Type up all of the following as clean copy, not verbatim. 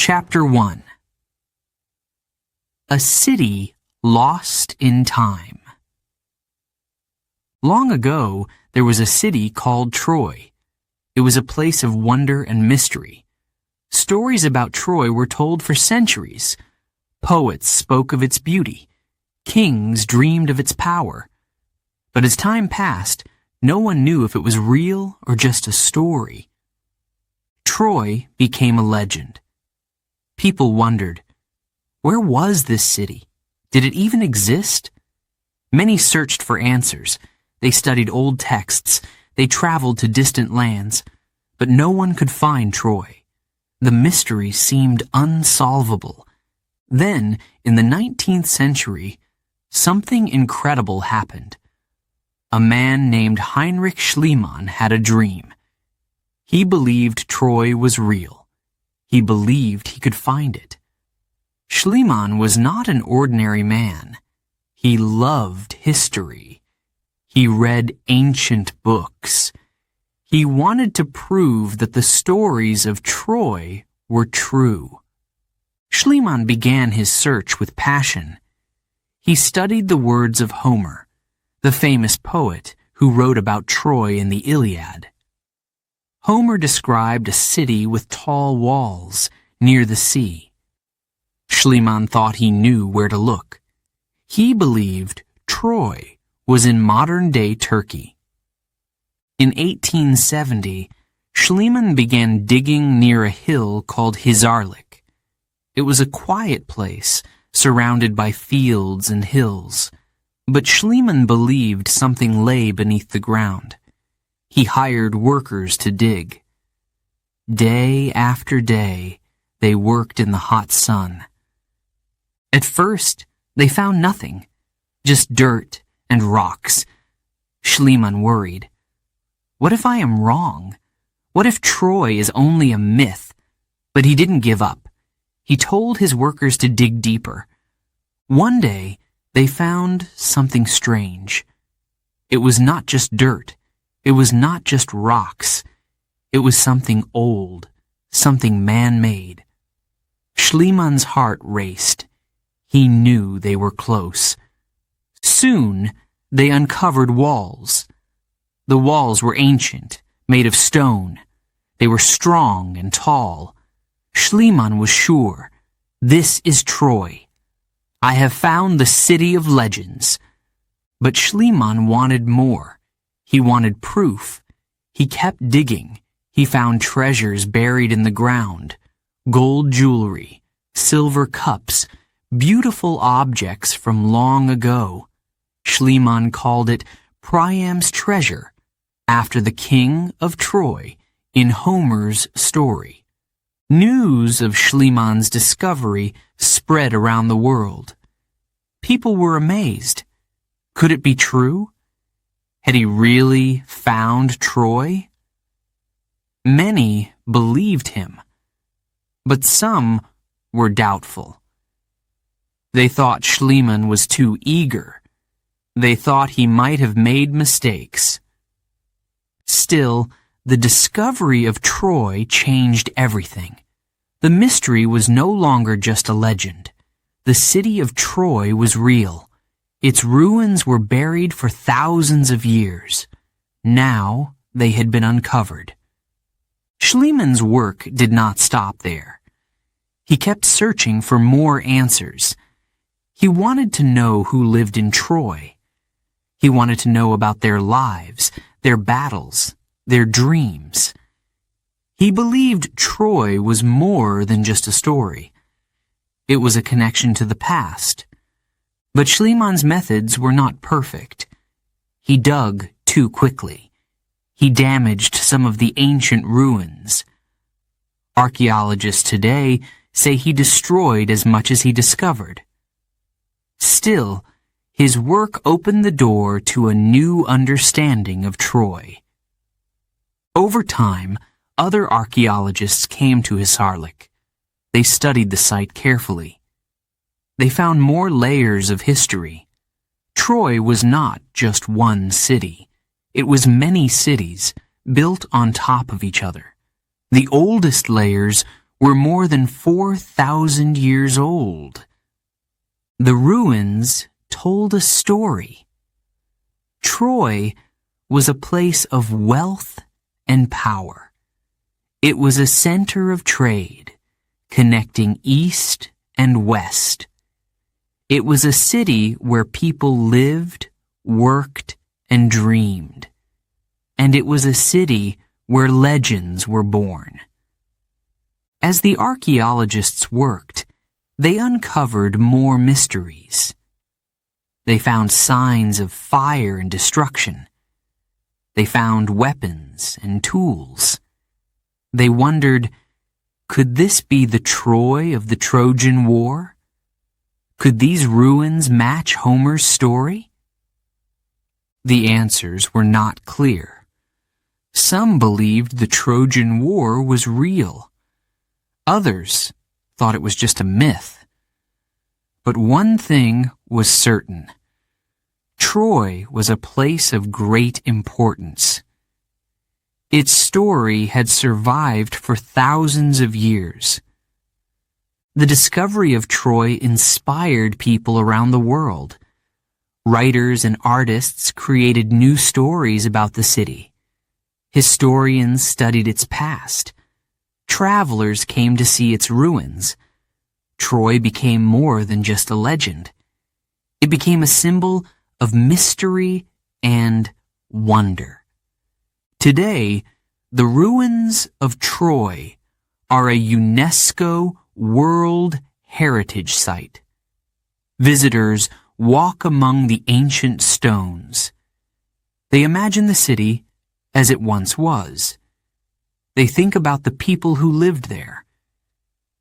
Chapter 1. A City Lost in Time. Long ago, there was a city called Troy. It was a place of wonder and mystery. Stories about Troy were told for centuries. Poets spoke of its beauty. Kings dreamed of its power. But as time passed, no one knew if it was real or just a story. Troy became a legend. People wondered, where was this city? Did it even exist? Many searched for answers. They studied old texts. They traveled to distant lands. But no one could find Troy. The mystery seemed unsolvable. Then, in the 19th century, something incredible happened. A man named Heinrich Schliemann had a dream. He believed Troy was real. He believed he could find it. Schliemann was not an ordinary man. He loved history. He read ancient books. He wanted to prove that the stories of Troy were true. Schliemann began his search with passion. He studied the words of Homer, the famous poet who wrote about Troy in the Iliad. Homer described a city with tall walls near the sea. Schliemann thought he knew where to look. He believed Troy was in modern-day Turkey. In 1870, Schliemann began digging near a hill called Hisarlik. It was a quiet place, surrounded by fields and hills. But Schliemann believed something lay beneath the ground. He hired workers to dig. Day after day, they worked in the hot sun. At first, they found nothing, just dirt and rocks. Schliemann worried. What if I am wrong? What if Troy is only a myth? But he didn't give up. He told his workers to dig deeper. One day, they found something strange. It was not just dirt. It was not just rocks. It was something old, something man-made. Schliemann's heart raced. He knew they were close. Soon, they uncovered walls. The walls were ancient, made of stone. They were strong and tall. Schliemann was sure, this is Troy. I have found the city of legends. But Schliemann wanted more. He wanted proof. He kept digging. He found treasures buried in the ground. Gold jewelry, silver cups, beautiful objects from long ago. Schliemann called it Priam's treasure, after the king of Troy in Homer's story. News of Schliemann's discovery spread around the world. People were amazed. Could it be true? Had he really found Troy? Many believed him, but some were doubtful. They thought Schliemann was too eager. They thought he might have made mistakes. Still, the discovery of Troy changed everything. The mystery was no longer just a legend. The city of Troy was real. Its ruins were buried for thousands of years. Now they had been uncovered. Schliemann's work did not stop there. He kept searching for more answers. He wanted to know who lived in Troy. He wanted to know about their lives, their battles, their dreams. He believed Troy was more than just a story. It was a connection to the past. But Schliemann's methods were not perfect. He dug too quickly. He damaged some of the ancient ruins. Archaeologists today say he destroyed as much as he discovered. Still, his work opened the door to a new understanding of Troy. Over time, other archaeologists came to Hisarlik. They studied the site carefully. They found more layers of history. Troy was not just one city. It was many cities, built on top of each other. The oldest layers were more than 4,000 years old. The ruins told a story. Troy was a place of wealth and power. It was a center of trade, connecting east and west. It was a city where people lived, worked, and dreamed. And it was a city where legends were born. As the archaeologists worked, they uncovered more mysteries. They found signs of fire and destruction. They found weapons and tools. They wondered, could this be the Troy of the Trojan War? Could these ruins match Homer's story? The answers were not clear. Some believed the Trojan War was real. Others thought it was just a myth. But one thing was certain. Troy was a place of great importance. Its story had survived for thousands of years. The discovery of Troy inspired people around the world. Writers and artists created new stories about the city. Historians studied its past. Travelers came to see its ruins. Troy became more than just a legend. It became a symbol of mystery and wonder. Today, the ruins of Troy are a UNESCO World Heritage Site. Visitors walk among the ancient stones. They imagine the city as it once was. They think about the people who lived there,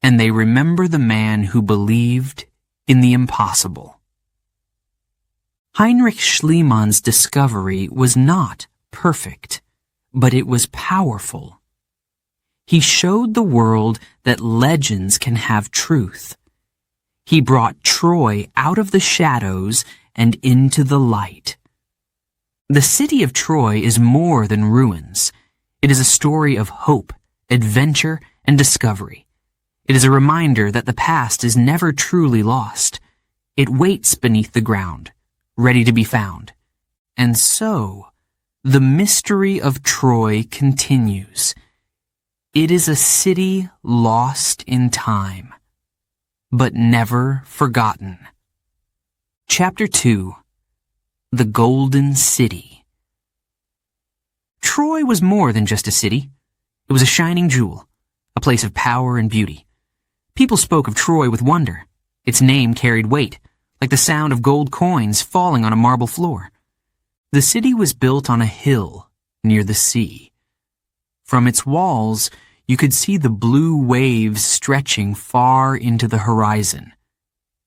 and they remember the man who believed in the impossible. Heinrich Schliemann's discovery was not perfect, but it was powerful. He showed the world that legends can have truth. He brought Troy out of the shadows and into the light. The city of Troy is more than ruins. It is a story of hope, adventure, and discovery. It is a reminder that the past is never truly lost. It waits beneath the ground, ready to be found. And so, the mystery of Troy continues. It is a city lost in time, but never forgotten. Chapter 2. The Golden City. Troy was more than just a city. It was a shining jewel, a place of power and beauty. People spoke of Troy with wonder. Its name carried weight, like the sound of gold coins falling on a marble floor. The city was built on a hill near the sea. From its walls, you could see the blue waves stretching far into the horizon.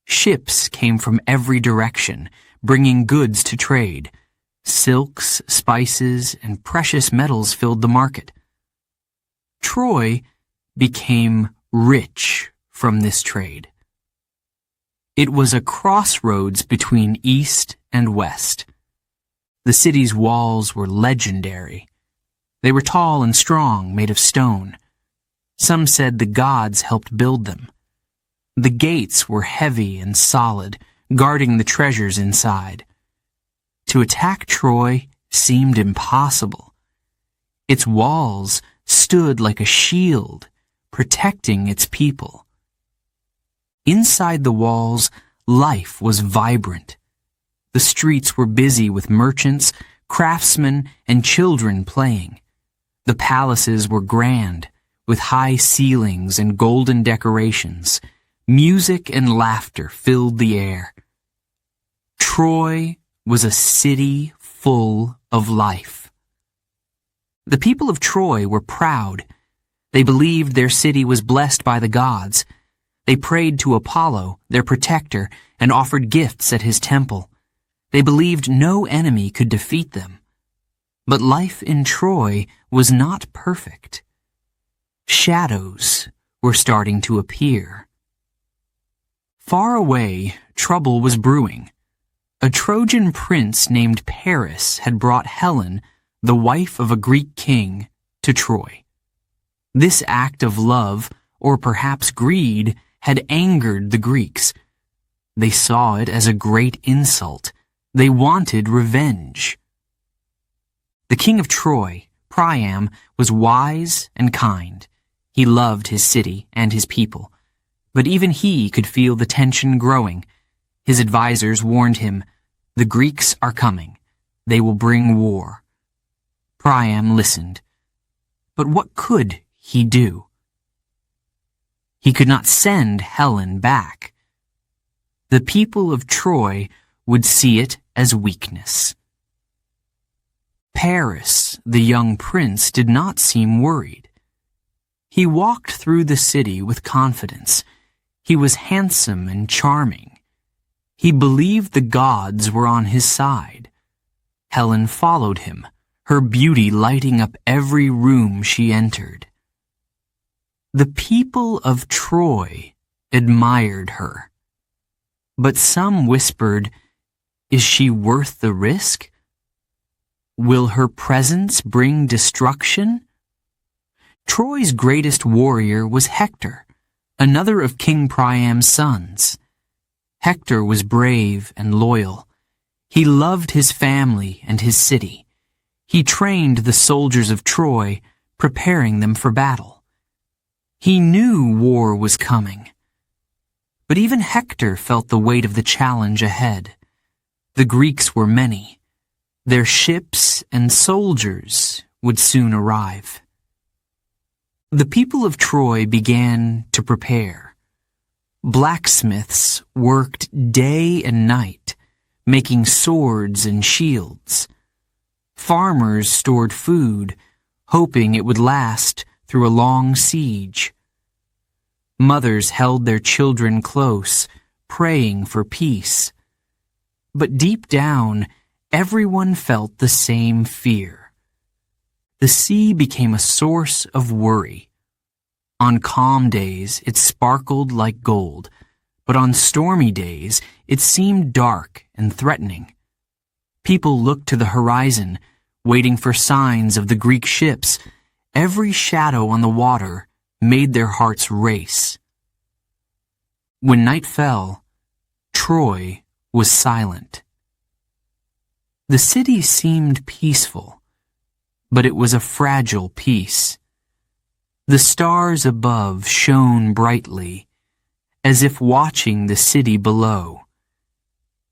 Ships came from every direction, bringing goods to trade. Silks, spices, and precious metals filled the market. Troy became rich from this trade. It was a crossroads between east and west. The city's walls were legendary. They were tall and strong, made of stone. Some said the gods helped build them. The gates were heavy and solid, guarding the treasures inside. To attack Troy seemed impossible. Its walls stood like a shield, protecting its people. Inside the walls, life was vibrant. The streets were busy with merchants, craftsmen, and children playing. The palaces were grand, with high ceilings and golden decorations. Music and laughter filled the air. Troy was a city full of life. The people of Troy were proud. They believed their city was blessed by the gods. They prayed to Apollo, their protector, and offered gifts at his temple. They believed no enemy could defeat them. But life in Troy was not perfect. Shadows were starting to appear. Far away, trouble was brewing. A Trojan prince named Paris had brought Helen, the wife of a Greek king, to Troy. This act of love, or perhaps greed, had angered the Greeks. They saw it as a great insult. They wanted revenge. The king of Troy, Priam, was wise and kind. He loved his city and his people. But even he could feel the tension growing. His advisors warned him, "The Greeks are coming. They will bring war." Priam listened. But what could he do? He could not send Helen back. The people of Troy would see it as weakness. Paris, the young prince, did not seem worried. He walked through the city with confidence. He was handsome and charming. He believed the gods were on his side. Helen followed him, her beauty lighting up every room she entered. The people of Troy admired her. But some whispered, "Is she worth the risk? Will her presence bring destruction?" Troy's greatest warrior was Hector, another of King Priam's sons. Hector was brave and loyal. He loved his family and his city. He trained the soldiers of Troy, preparing them for battle. He knew war was coming. But even Hector felt the weight of the challenge ahead. The Greeks were many. Their ships and soldiers would soon arrive. The people of Troy began to prepare. Blacksmiths worked day and night, making swords and shields. Farmers stored food, hoping it would last through a long siege. Mothers held their children close, praying for peace. But deep down, everyone felt the same fear. The sea became a source of worry. On calm days, it sparkled like gold, but on stormy days, it seemed dark and threatening. People looked to the horizon, waiting for signs of the Greek ships. Every shadow on the water made their hearts race. When night fell, Troy was silent. The city seemed peaceful, but it was a fragile peace. The stars above shone brightly, as if watching the city below.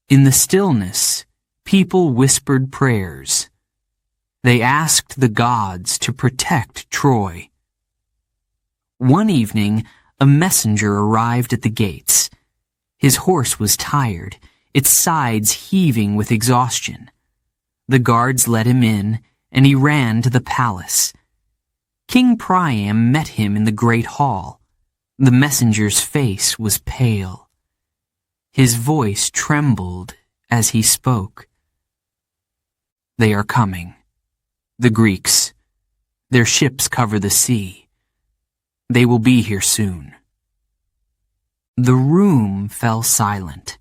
In the stillness, people whispered prayers. They asked the gods to protect Troy. One evening, a messenger arrived at the gates. His horse was tired, its sides heaving with exhaustion. The guards let him in, and he ran to the palace. King Priam met him in the great hall. The messenger's face was pale. His voice trembled as he spoke. "They are coming. The Greeks. Their ships cover the sea. They will be here soon." The room fell silent.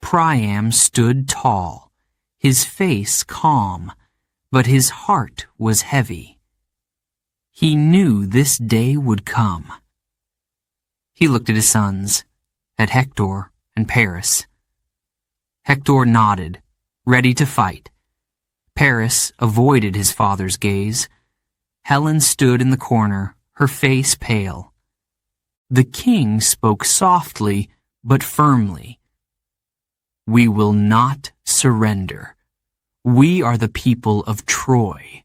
Priam stood tall, his face calm, but his heart was heavy. He knew this day would come. He looked at his sons, at Hector and Paris. Hector nodded, ready to fight. Paris avoided his father's gaze. Helen stood in the corner, her face pale. The king spoke softly but firmly. "We will not surrender. We are the people of Troy.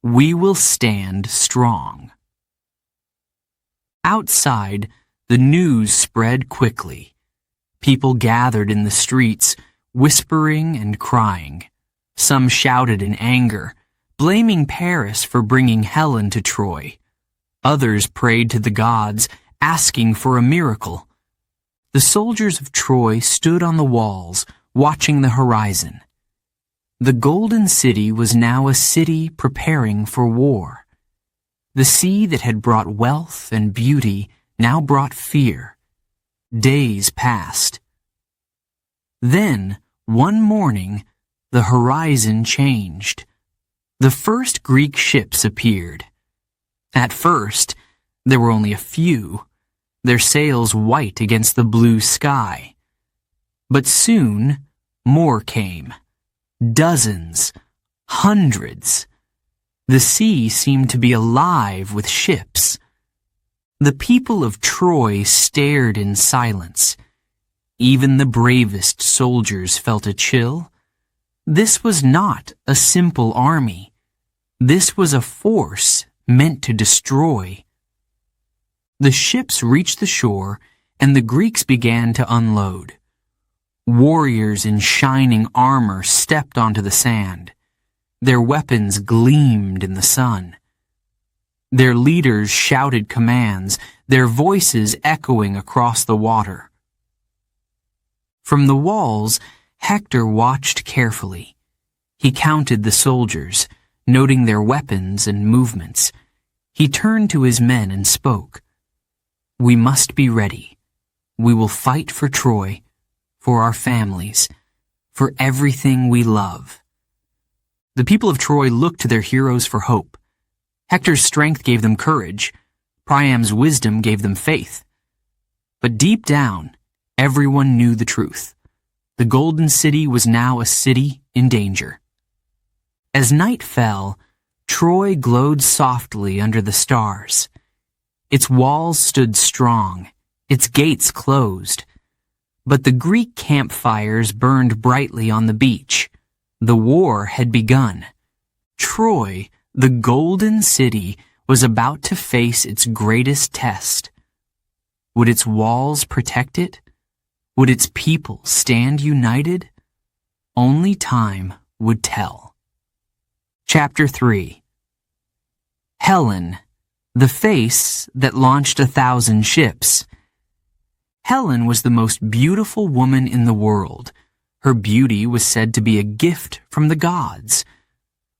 We will stand strong." Outside, the news spread quickly. People gathered in the streets, whispering and crying. Some shouted in anger, blaming Paris for bringing Helen to Troy. Others prayed to the gods, asking for a miracle. The soldiers of Troy stood on the walls, watching the horizon. The Golden City was now a city preparing for war. The sea that had brought wealth and beauty now brought fear. Days passed. Then, one morning, the horizon changed. The first Greek ships appeared. At first, There were only a few, their sails white against the blue sky. But soon, more came. Dozens, hundreds. The sea seemed to be alive with ships. The people of Troy stared in silence. Even the bravest soldiers felt a chill. This was not a simple army. This was a force meant to destroy. The ships reached the shore, and the Greeks began to unload. Warriors in shining armor stepped onto the sand. Their weapons gleamed in the sun. Their leaders shouted commands, their voices echoing across the water. From the walls, Hector watched carefully. He counted the soldiers, noting their weapons and movements. He turned to his men and spoke. "We must be ready. We will fight for Troy, for our families, for everything we love." The people of Troy looked to their heroes for hope. Hector's strength gave them courage. Priam's wisdom gave them faith. But deep down, everyone knew the truth. The Golden City was now a city in danger. As night fell, Troy glowed softly under the stars. Its walls stood strong, its gates closed. But the Greek campfires burned brightly on the beach. The war had begun. Troy, the Golden City, was about to face its greatest test. Would its walls protect it? Would its people stand united? Only time would tell. Chapter 3. Helen, the face that launched 1,000 ships. Helen was the most beautiful woman in the world. Her beauty was said to be a gift from the gods.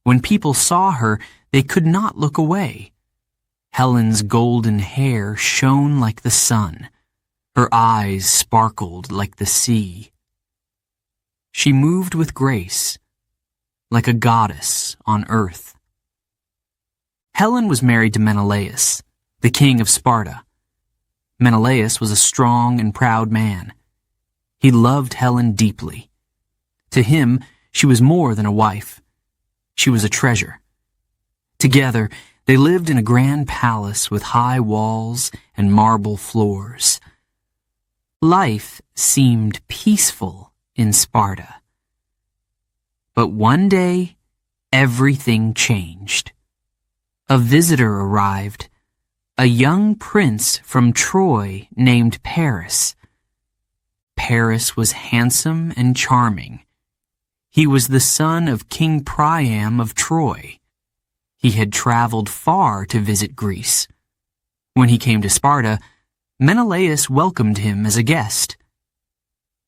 When people saw her, they could not look away. Helen's golden hair shone like the sun. Her eyes sparkled like the sea. She moved with grace, like a goddess on earth. Helen was married to Menelaus, the king of Sparta. Menelaus was a strong and proud man. He loved Helen deeply. To him, she was more than a wife. She was a treasure. Together, they lived in a grand palace with high walls and marble floors. Life seemed peaceful in Sparta. But one day, everything changed. A visitor arrived, a young prince from Troy named Paris. Paris was handsome and charming. He was the son of King Priam of Troy. He had traveled far to visit Greece. When he came to Sparta, Menelaus welcomed him as a guest.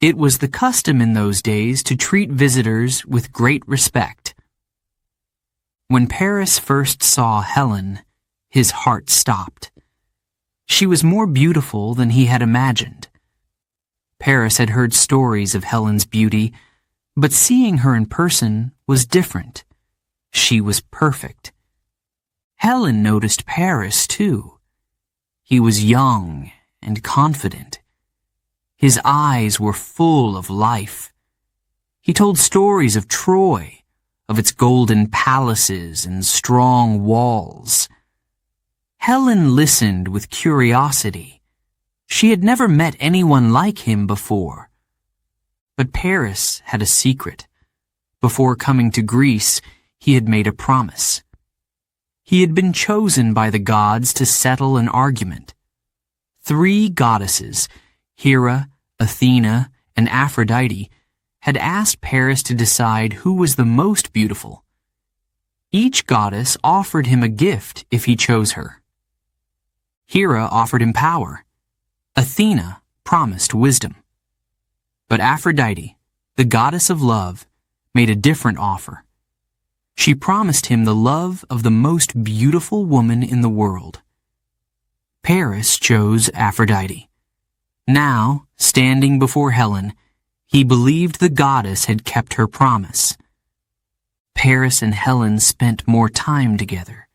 It was the custom in those days to treat visitors with great respect. When Paris first saw Helen, his heart stopped. She was more beautiful than he had imagined. Paris had heard stories of Helen's beauty, but seeing her in person was different. She was perfect. Helen noticed Paris, too. He was young and confident. His eyes were full of life. He told stories of Troy, of its golden palaces and strong walls. Helen listened with curiosity. She had never met anyone like him before. But Paris had a secret. Before coming to Greece, he had made a promise. He had been chosen by the gods to settle an argument. 3 goddesses, Hera, Athena, and Aphrodite, had asked Paris to decide who was the most beautiful. Each goddess offered him a gift if he chose her. Hera offered him power. Athena promised wisdom. But Aphrodite, the goddess of love, made a different offer. She promised him the love of the most beautiful woman in the world. Paris chose Aphrodite. Now, standing before Helen, he believed the goddess had kept her promise. Paris and Helen spent more time together.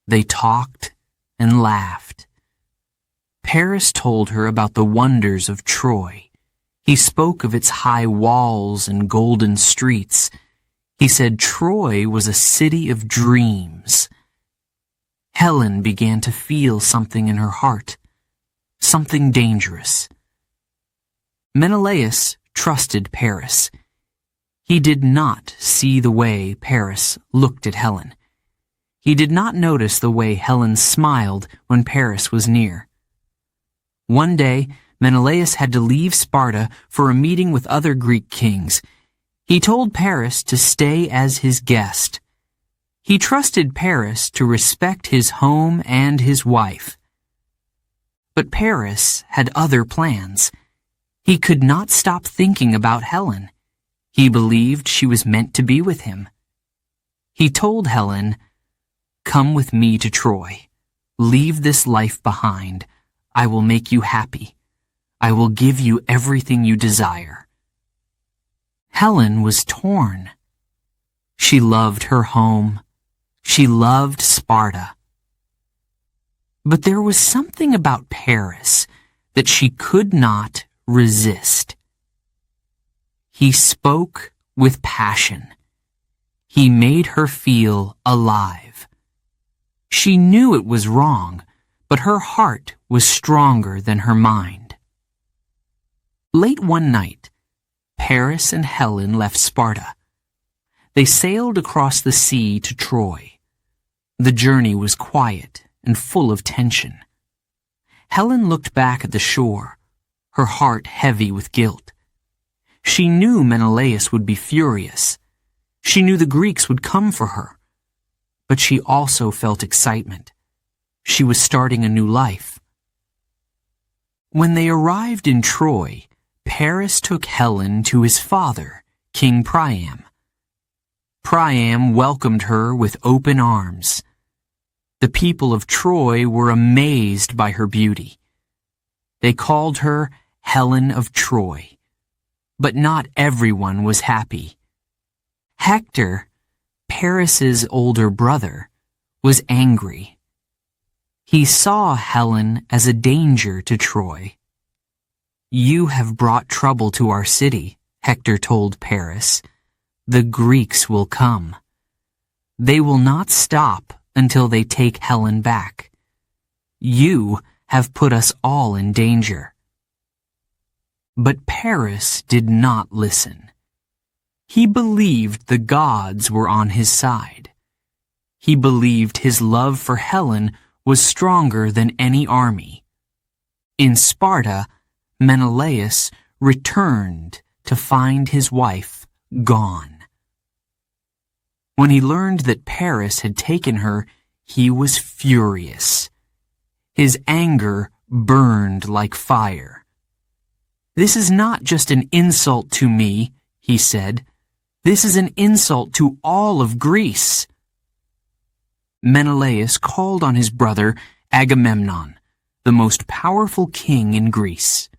They talked and laughed. Paris told her about the wonders of Troy. He spoke of its high walls and golden streets. He said Troy was a city of dreams. Helen began to feel something in her heart, something dangerous. Menelaus trusted Paris. He did not see the way Paris looked at Helen. He did not notice the way Helen smiled when Paris was near. One day, Menelaus had to leave Sparta for a meeting with other Greek kings. He told Paris to stay as his guest. He trusted Paris to respect his home and his wife. But Paris had other plans. He could not stop thinking about Helen. He believed she was meant to be with him. He told Helen, "Come with me to Troy. Leave this life behind. I will make you happy. I will give you everything you desire." Helen was torn. She loved her home. She loved Sparta. But there was something about Paris that she could not resist. He spoke with passion. He made her feel alive. She knew it was wrong, but her heart was stronger than her mind. Late one night, Paris and Helen left Sparta. They sailed across the sea to Troy. The journey was quiet and full of tension. Helen looked back at the shore, her heart heavy with guilt. She knew Menelaus would be furious. She knew the Greeks would come for her. But she also felt excitement. She was starting a new life. When they arrived in Troy, Paris took Helen to his father, King Priam. Priam welcomed her with open arms. The people of Troy were amazed by her beauty. They called her Helen of Troy. But not everyone was happy. Hector, Paris's older brother, was angry. He saw Helen as a danger to Troy. "You have brought trouble to our city," Hector told Paris. "The Greeks will come. They will not stop until they take Helen back. You have put us all in danger." But Paris did not listen. He believed the gods were on his side. He believed his love for Helen was stronger than any army. In Sparta, Menelaus returned to find his wife gone. When he learned that Paris had taken her, he was furious. His anger burned like fire. "This is not just an insult to me," he said. "This is an insult to all of Greece." Menelaus called on his brother Agamemnon, the most powerful king in Greece.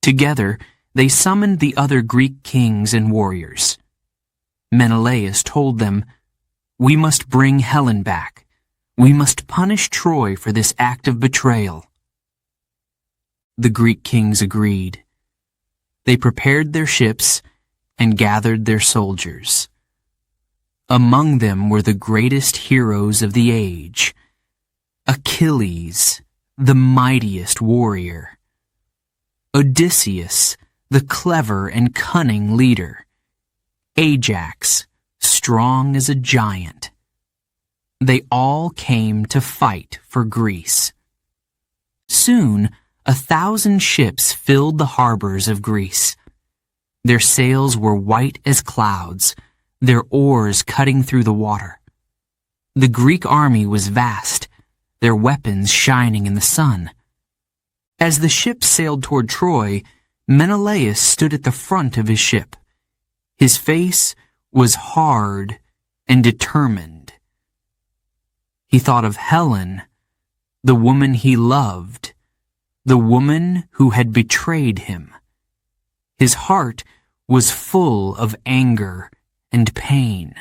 Together, they summoned the other Greek kings and warriors. Menelaus told them, "We must bring Helen back. We must punish Troy for this act of betrayal." The Greek kings agreed. They prepared their ships and gathered their soldiers. Among them were the greatest heroes of the age. Achilles, the mightiest warrior. Odysseus, the clever and cunning leader. Ajax, strong as a giant. They all came to fight for Greece. Soon, 1,000 ships filled the harbors of Greece. Their sails were white as clouds, their oars cutting through the water. The Greek army was vast, their weapons shining in the sun. As the ships sailed toward Troy, Menelaus stood at the front of his ship. His face was hard and determined. He thought of Helen, the woman he loved, the woman who had betrayed him. His heart was full of anger and pain.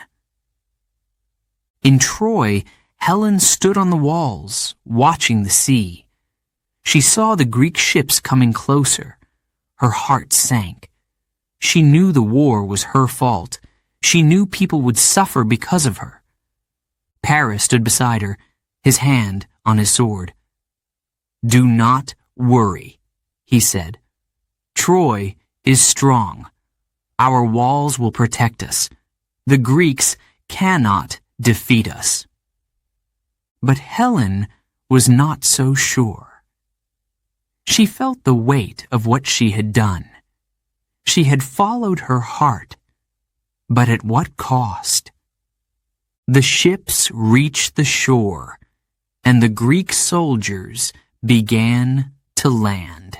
In Troy, Helen stood on the walls, watching the sea. She saw the Greek ships coming closer. Her heart sank. She knew the war was her fault. She knew people would suffer because of her. Paris stood beside her, his hand on his sword. "Do not worry," he said. "Troy is strong. Our walls will protect us. The Greeks cannot defeat us." But Helen was not so sure. She felt the weight of what she had done. She had followed her heart, but at what cost? The ships reached the shore, and the Greek soldiers began to land.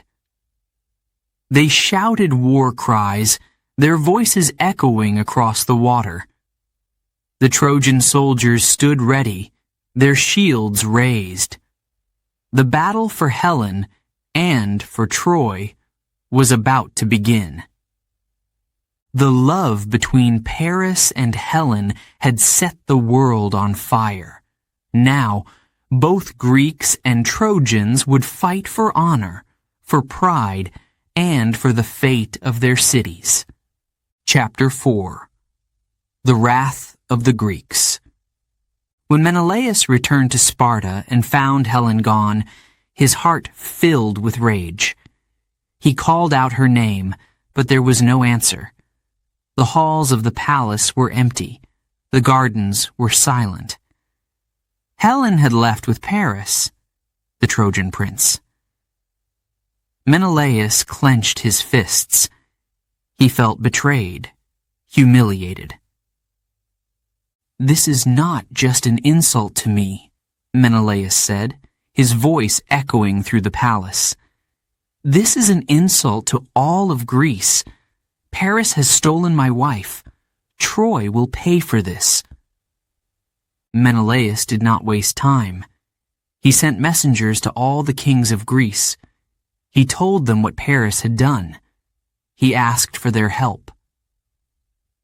They shouted war cries, their voices echoing across the water. The Trojan soldiers stood ready, their shields raised. The battle for Helen and for Troy was about to begin. The love between Paris and Helen had set the world on fire. Now, both Greeks and Trojans would fight for honor, for pride, and for the fate of their cities. Chapter 4. The Wrath of the Greeks. When Menelaus returned to Sparta and found Helen gone, his heart filled with rage. He called out her name, but there was no answer. The halls of the palace were empty. The gardens were silent. Helen had left with Paris, the Trojan prince. Menelaus clenched his fists. He felt betrayed, humiliated. "This is not just an insult to me," Menelaus said, his voice echoing through the palace. "This is an insult to all of Greece. Paris has stolen my wife. Troy will pay for this." Menelaus did not waste time. He sent messengers to all the kings of Greece. He told them what Paris had done. He asked for their help.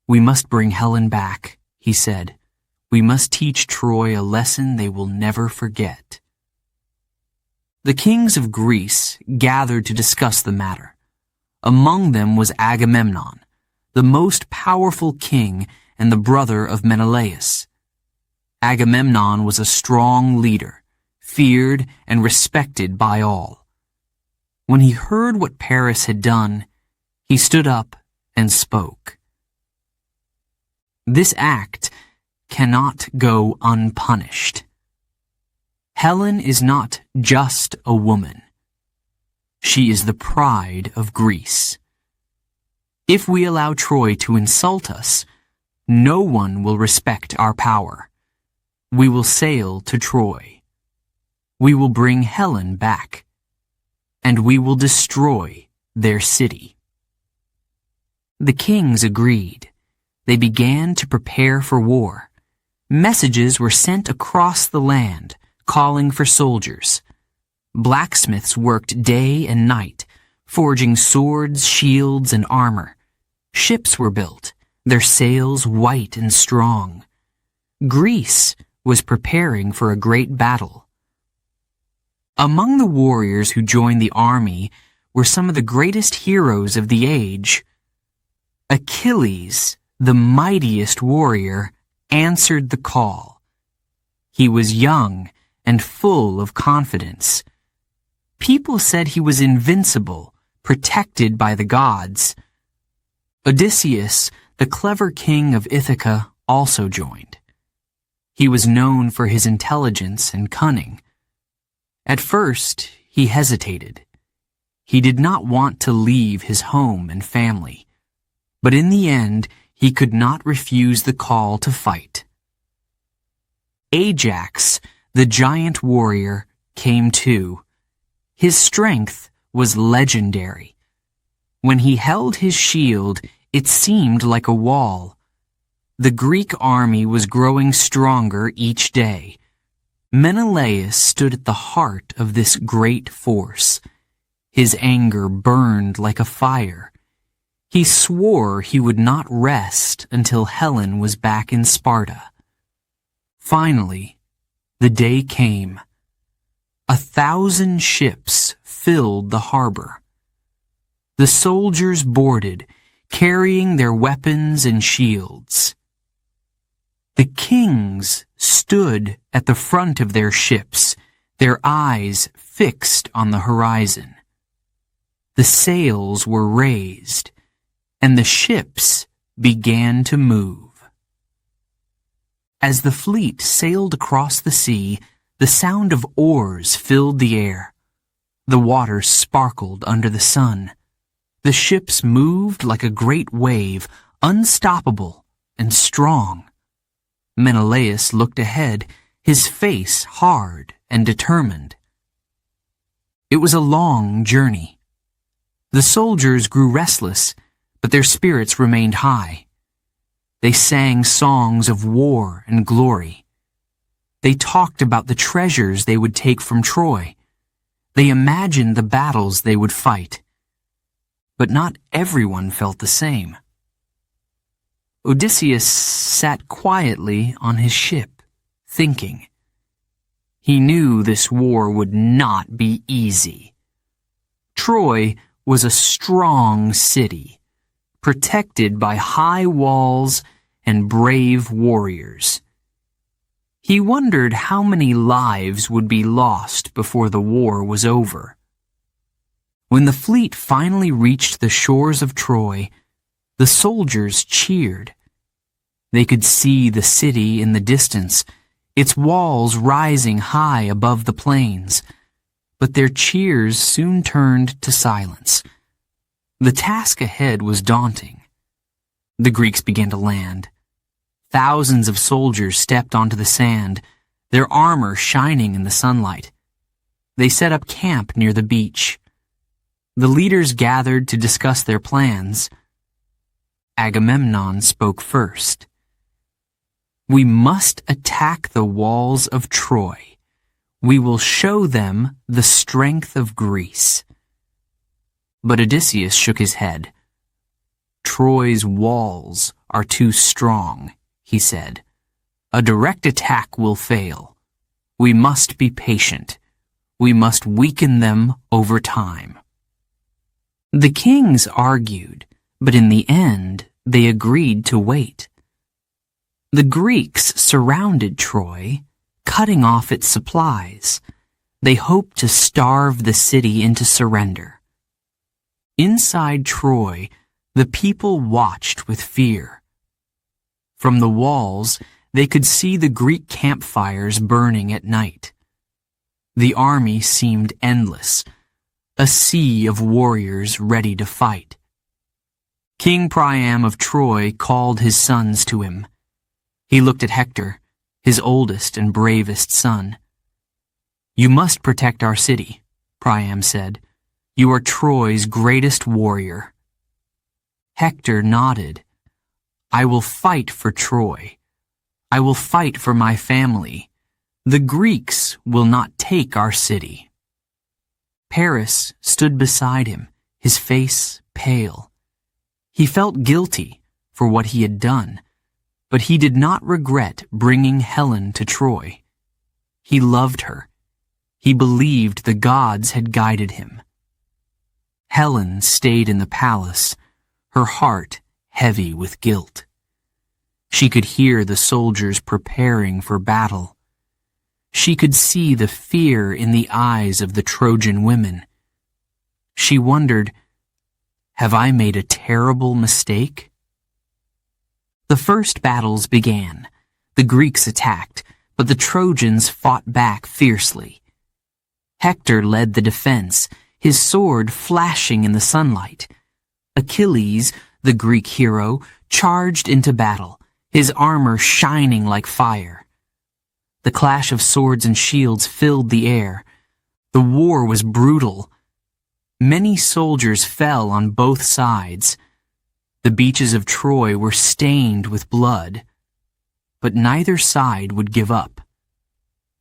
"We must bring Helen back," he said. "We must teach Troy a lesson they will never forget." The kings of Greece gathered to discuss the matter. Among them was Agamemnon, the most powerful king and the brother of Menelaus. Agamemnon was a strong leader, feared and respected by all. When he heard what Paris had done, he stood up and spoke. "This act cannot go unpunished. Helen is not just a woman. She is the pride of Greece. If we allow Troy to insult us, no one will respect our power. We will sail to Troy. We will bring Helen back, and we will destroy their city." The kings agreed. They began to prepare for war. Messages were sent across the land, calling for soldiers. Blacksmiths worked day and night, forging swords, shields, and armor. Ships were built, their sails white and strong. Greece was preparing for a great battle. Among the warriors who joined the army were some of the greatest heroes of the age. Achilles, the mightiest warrior, answered the call. He was young and full of confidence. People said he was invincible, protected by the gods. Odysseus, the clever king of Ithaca, also joined. He was known for his intelligence and cunning. At first, he hesitated. He did not want to leave his home and family, but in the end, he could not refuse the call to fight. Ajax, the giant warrior, came too. His strength was legendary. When he held his shield, it seemed like a wall. The Greek army was growing stronger each day. Menelaus stood at the heart of this great force. His anger burned like a fire. He swore he would not rest until Helen was back in Sparta. Finally, the day came. 1,000 ships filled the harbor. The soldiers boarded, carrying their weapons and shields. The kings stood at the front of their ships, their eyes fixed on the horizon. The sails were raised, and the ships began to move. As the fleet sailed across the sea, the sound of oars filled the air. The water sparkled under the sun. The ships moved like a great wave, unstoppable and strong. Menelaus looked ahead, his face hard and determined. It was a long journey. The soldiers grew restless, but their spirits remained high. They sang songs of war and glory. They talked about the treasures they would take from Troy. They imagined the battles they would fight. But not everyone felt the same. Odysseus sat quietly on his ship, thinking. He knew this war would not be easy. Troy was a strong city, protected by high walls and brave warriors. He wondered how many lives would be lost before the war was over. When the fleet finally reached the shores of Troy, the soldiers cheered. They could see the city in the distance, its walls rising high above the plains, but their cheers soon turned to silence. The task ahead was daunting. The Greeks began to land. Thousands of soldiers stepped onto the sand, their armor shining in the sunlight. They set up camp near the beach. The leaders gathered to discuss their plans. Agamemnon spoke first. "We must attack the walls of Troy. We will show them the strength of Greece." But Odysseus shook his head. "Troy's walls are too strong," he said. "A direct attack will fail. We must be patient. We must weaken them over time." The kings argued, but in the end, they agreed to wait. The Greeks surrounded Troy, cutting off its supplies. They hoped to starve the city into surrender. Inside Troy, the people watched with fear. From the walls, they could see the Greek campfires burning at night. The army seemed endless, a sea of warriors ready to fight. King Priam of Troy called his sons to him. He looked at Hector, his oldest and bravest son. "You must protect our city," Priam said. "You are Troy's greatest warrior." Hector nodded. "I will fight for Troy. I will fight for my family. The Greeks will not take our city." Paris stood beside him, his face pale. He felt guilty for what he had done, but he did not regret bringing Helen to Troy. He loved her. He believed the gods had guided him. Helen stayed in the palace, her heart heavy with guilt. She could hear the soldiers preparing for battle. She could see the fear in the eyes of the Trojan women. She wondered, have I made a terrible mistake? The first battles began. The Greeks attacked, but the Trojans fought back fiercely. Hector led the defense, his sword flashing in the sunlight. Achilles, the Greek hero, charged into battle, his armor shining like fire. The clash of swords and shields filled the air. The war was brutal. Many soldiers fell on both sides. The beaches of Troy were stained with blood. But neither side would give up.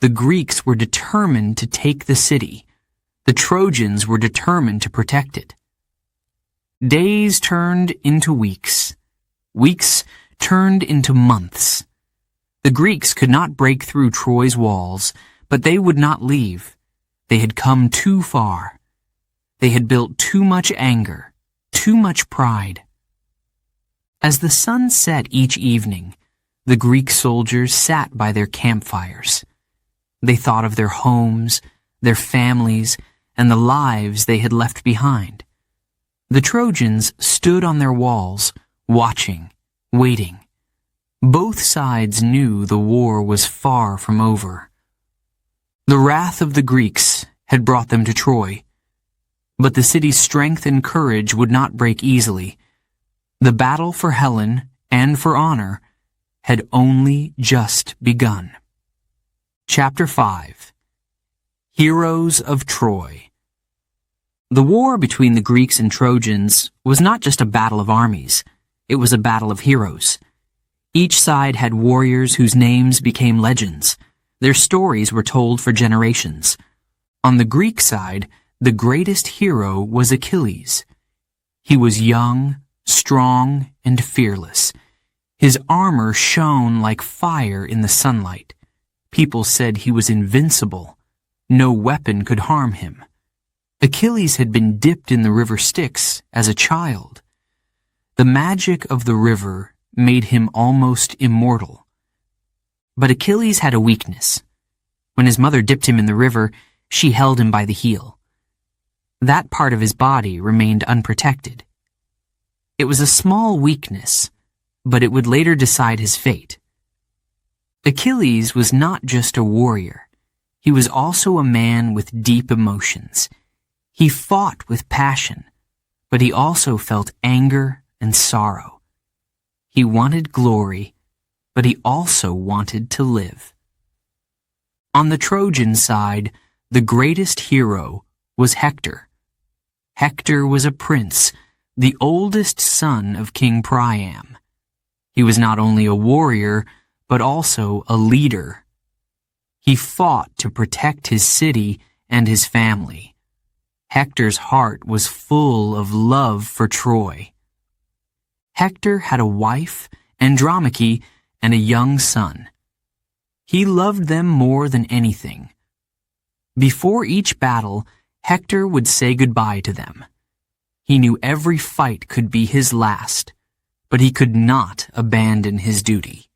The Greeks were determined to take the city. The Trojans were determined to protect it. Days turned into weeks. Weeks turned into months. The Greeks could not break through Troy's walls, but they would not leave. They had come too far. They had built too much anger, too much pride. As the sun set each evening, the Greek soldiers sat by their campfires. They thought of their homes, their families, and the lives they had left behind. The Trojans stood on their walls, watching, waiting. Both sides knew the war was far from over. The wrath of the Greeks had brought them to Troy, but the city's strength and courage would not break easily. The battle for Helen and for honor had only just begun. Chapter 5. Heroes of Troy. The war between the Greeks and Trojans was not just a battle of armies, it was a battle of heroes. Each side had warriors whose names became legends. Their stories were told for generations. On the Greek side, the greatest hero was Achilles. He was young, strong, and fearless. His armor shone like fire in the sunlight. People said he was invincible. No weapon could harm him. Achilles had been dipped in the river Styx as a child. The magic of the river made him almost immortal. But Achilles had a weakness. When his mother dipped him in the river, she held him by the heel. That part of his body remained unprotected. It was a small weakness, but it would later decide his fate. Achilles was not just a warrior. He was also a man with deep emotions. He fought with passion, but he also felt anger and sorrow. He wanted glory, but he also wanted to live. On the Trojan side, the greatest hero was Hector. Hector was a prince, the oldest son of King Priam. He was not only a warrior, but also a leader. He fought to protect his city and his family. Hector's heart was full of love for Troy. Hector had a wife, Andromache, and a young son. He loved them more than anything. Before each battle, Hector would say goodbye to them. He knew every fight could be his last, but he could not abandon his duty.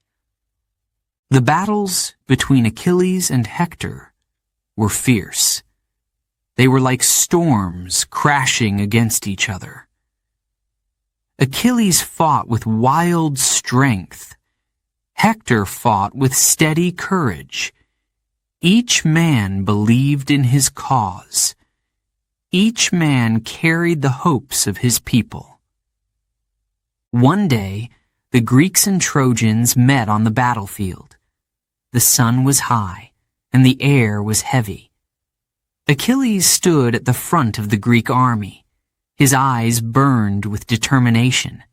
The battles between Achilles and Hector were fierce. They were like storms crashing against each other. Achilles fought with wild strength. Hector fought with steady courage. Each man believed in his cause. Each man carried the hopes of his people. One day, the Greeks and Trojans met on the battlefield. The sun was high, and the air was heavy. Achilles stood at the front of the Greek army. His eyes burned with determination.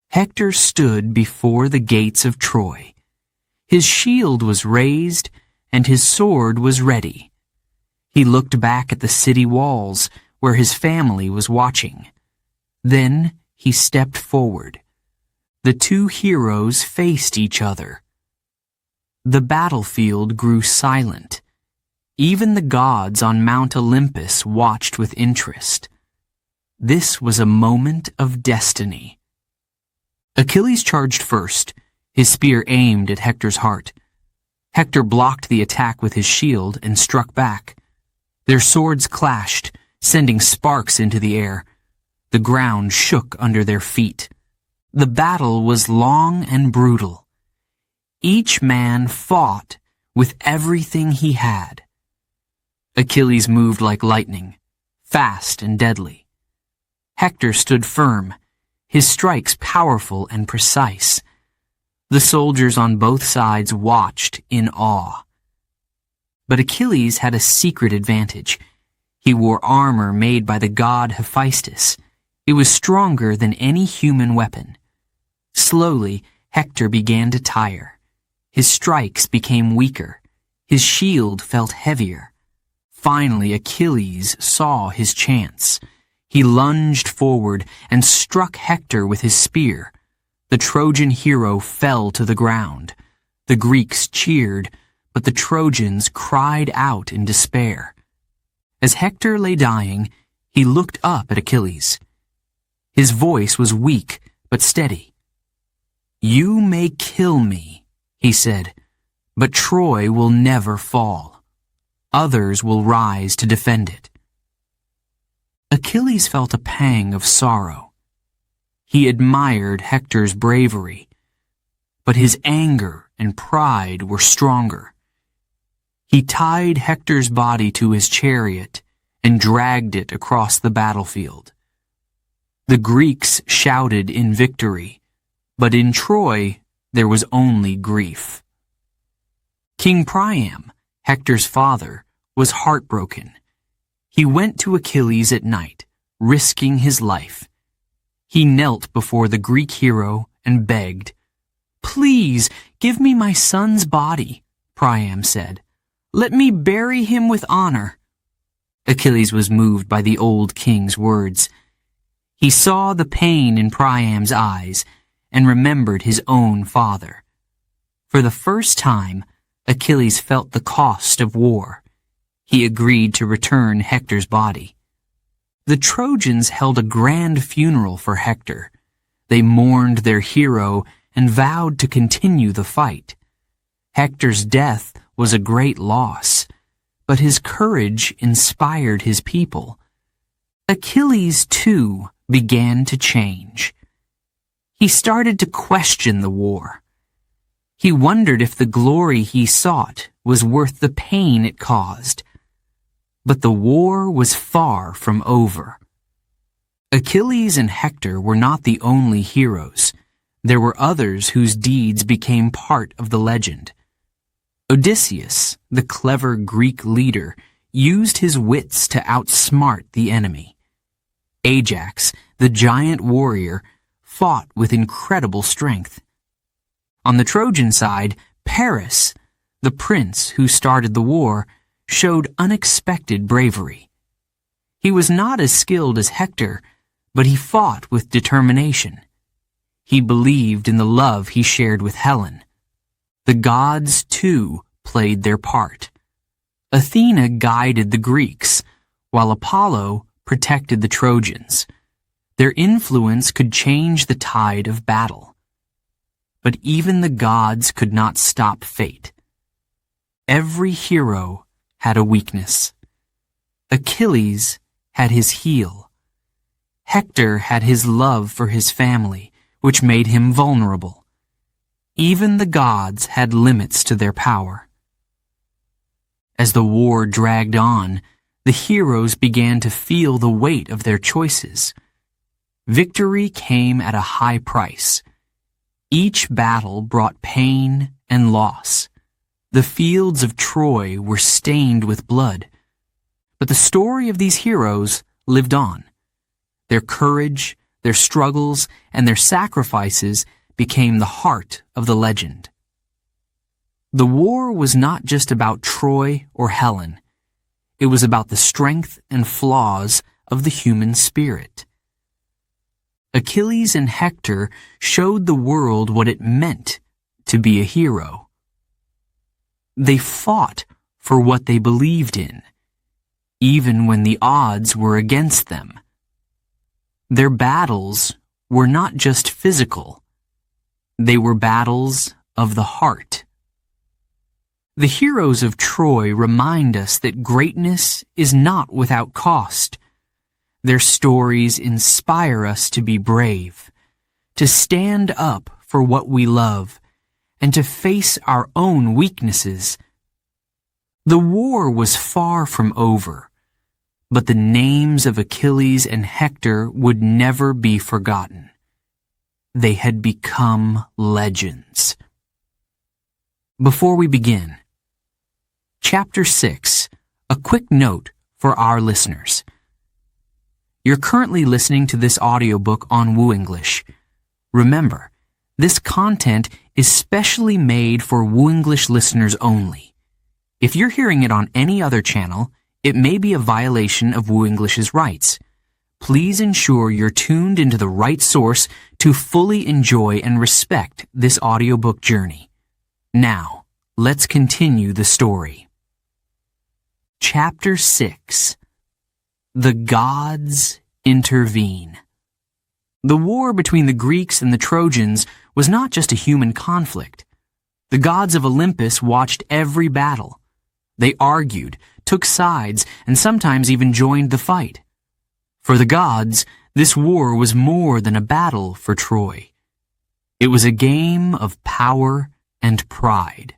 Hector stood before the gates of Troy. His shield was raised, and his sword was ready. He looked back at the city walls, where his family was watching. Then he stepped forward. The two heroes faced each other. The battlefield grew silent. Even the gods on Mount Olympus watched with interest. This was a moment of destiny. Achilles charged first, his spear aimed at Hector's heart. Hector blocked the attack with his shield and struck back. Their swords clashed, sending sparks into the air. The ground shook under their feet. The battle was long and brutal. Each man fought with everything he had. Achilles moved like lightning, fast and deadly. Hector stood firm, his strikes powerful and precise. The soldiers on both sides watched in awe. But Achilles had a secret advantage. He wore armor made by the god Hephaestus. It was stronger than any human weapon. Slowly, Hector began to tire. His strikes became weaker. His shield felt heavier. Finally, Achilles saw his chance. He lunged forward and struck Hector with his spear. The Trojan hero fell to the ground. The Greeks cheered, but the Trojans cried out in despair. As Hector lay dying, he looked up at Achilles. His voice was weak but steady. "You may kill me," he said, "but Troy will never fall. Others will rise to defend it." Achilles felt a pang of sorrow. He admired Hector's bravery, but his anger and pride were stronger. He tied Hector's body to his chariot and dragged it across the battlefield. The Greeks shouted in victory, but in Troy there was only grief. King Priam, Hector's father, was heartbroken. He went to Achilles at night, risking his life. He knelt before the Greek hero and begged. "Please, give me my son's body," Priam said. "Let me bury him with honor." Achilles was moved by the old king's words. He saw the pain in Priam's eyes and remembered his own father. For the first time, Achilles felt the cost of war. He agreed to return Hector's body. The Trojans held a grand funeral for Hector. They mourned their hero and vowed to continue the fight. Hector's death was a great loss, but his courage inspired his people. Achilles, too, began to change. He started to question the war. He wondered if the glory he sought was worth the pain it caused. But the war was far from over. Achilles and Hector were not the only heroes. There were others whose deeds became part of the legend. Odysseus, the clever Greek leader, used his wits to outsmart the enemy. Ajax, the giant warrior, fought with incredible strength. On the Trojan side, Paris, the prince who started the war, showed unexpected bravery. He was not as skilled as Hector, but he fought with determination. He believed in the love he shared with Helen. The gods, too, played their part. Athena guided the Greeks, while Apollo protected the Trojans. Their influence could change the tide of battle. But even the gods could not stop fate. Every hero had a weakness. Achilles had his heel. Hector had his love for his family, which made him vulnerable. Even the gods had limits to their power. As the war dragged on, the heroes began to feel the weight of their choices. Victory came at a high price. Each battle brought pain and loss. The fields of Troy were stained with blood. But the story of these heroes lived on. Their courage, their struggles, and their sacrifices became the heart of the legend. The war was not just about Troy or Helen. It was about the strength and flaws of the human spirit. Achilles and Hector showed the world what it meant to be a hero. They fought for what they believed in, even when the odds were against them. Their battles were not just physical. They were battles of the heart. The heroes of Troy remind us that greatness is not without cost. Their stories inspire us to be brave, to stand up for what we love, and to face our own weaknesses. The war was far from over, but the names of Achilles and Hector would never be forgotten. They had become legends. Before we begin, Chapter 6, a quick note for our listeners. You're currently listening to this audiobook on Woo English. Remember, this content is specially made for Woo English listeners only. If you're hearing it on any other channel, it may be a violation of Woo English's rights. Please ensure you're tuned into the right source to fully enjoy and respect this audiobook journey. Now, let's continue the story. Chapter 6, The gods intervene. The war between the Greeks and the Trojans was not just a human conflict. The gods of Olympus watched every battle. They argued, took sides, and sometimes even joined the fight. For the gods, this war was more than a battle for Troy. It was a game of power and pride.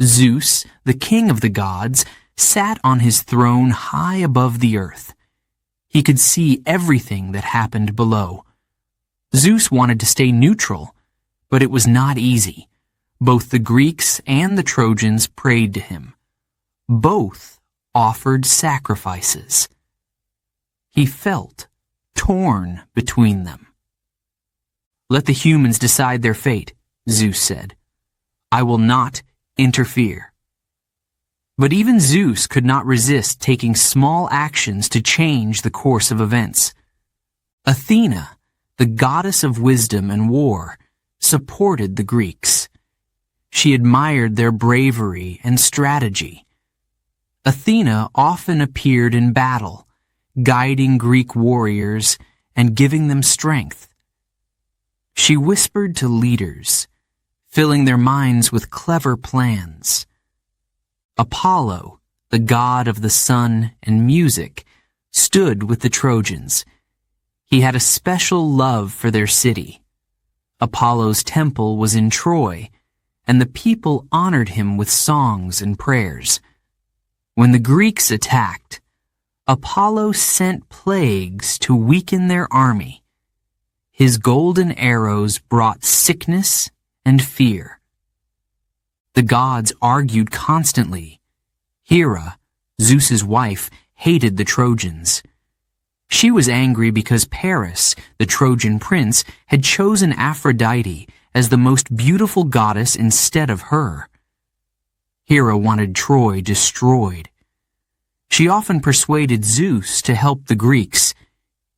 Zeus, the king of the gods, sat on his throne high above the earth. He could see everything that happened below. Zeus wanted to stay neutral, but it was not easy. Both the Greeks and the Trojans prayed to him. Both offered sacrifices. He felt torn between them. "Let the humans decide their fate," Zeus said. "I will not interfere." But even Zeus could not resist taking small actions to change the course of events. Athena, the goddess of wisdom and war, supported the Greeks. She admired their bravery and strategy. Athena often appeared in battle, guiding Greek warriors and giving them strength. She whispered to leaders, filling their minds with clever plans. Apollo, the god of the sun and music, stood with the Trojans. He had a special love for their city. Apollo's temple was in Troy, and the people honored him with songs and prayers. When the Greeks attacked, Apollo sent plagues to weaken their army. His golden arrows brought sickness and fear. The gods argued constantly. Hera, Zeus's wife, hated the Trojans. She was angry because Paris, the Trojan prince, had chosen Aphrodite as the most beautiful goddess instead of her. Hera wanted Troy destroyed. She often persuaded Zeus to help the Greeks,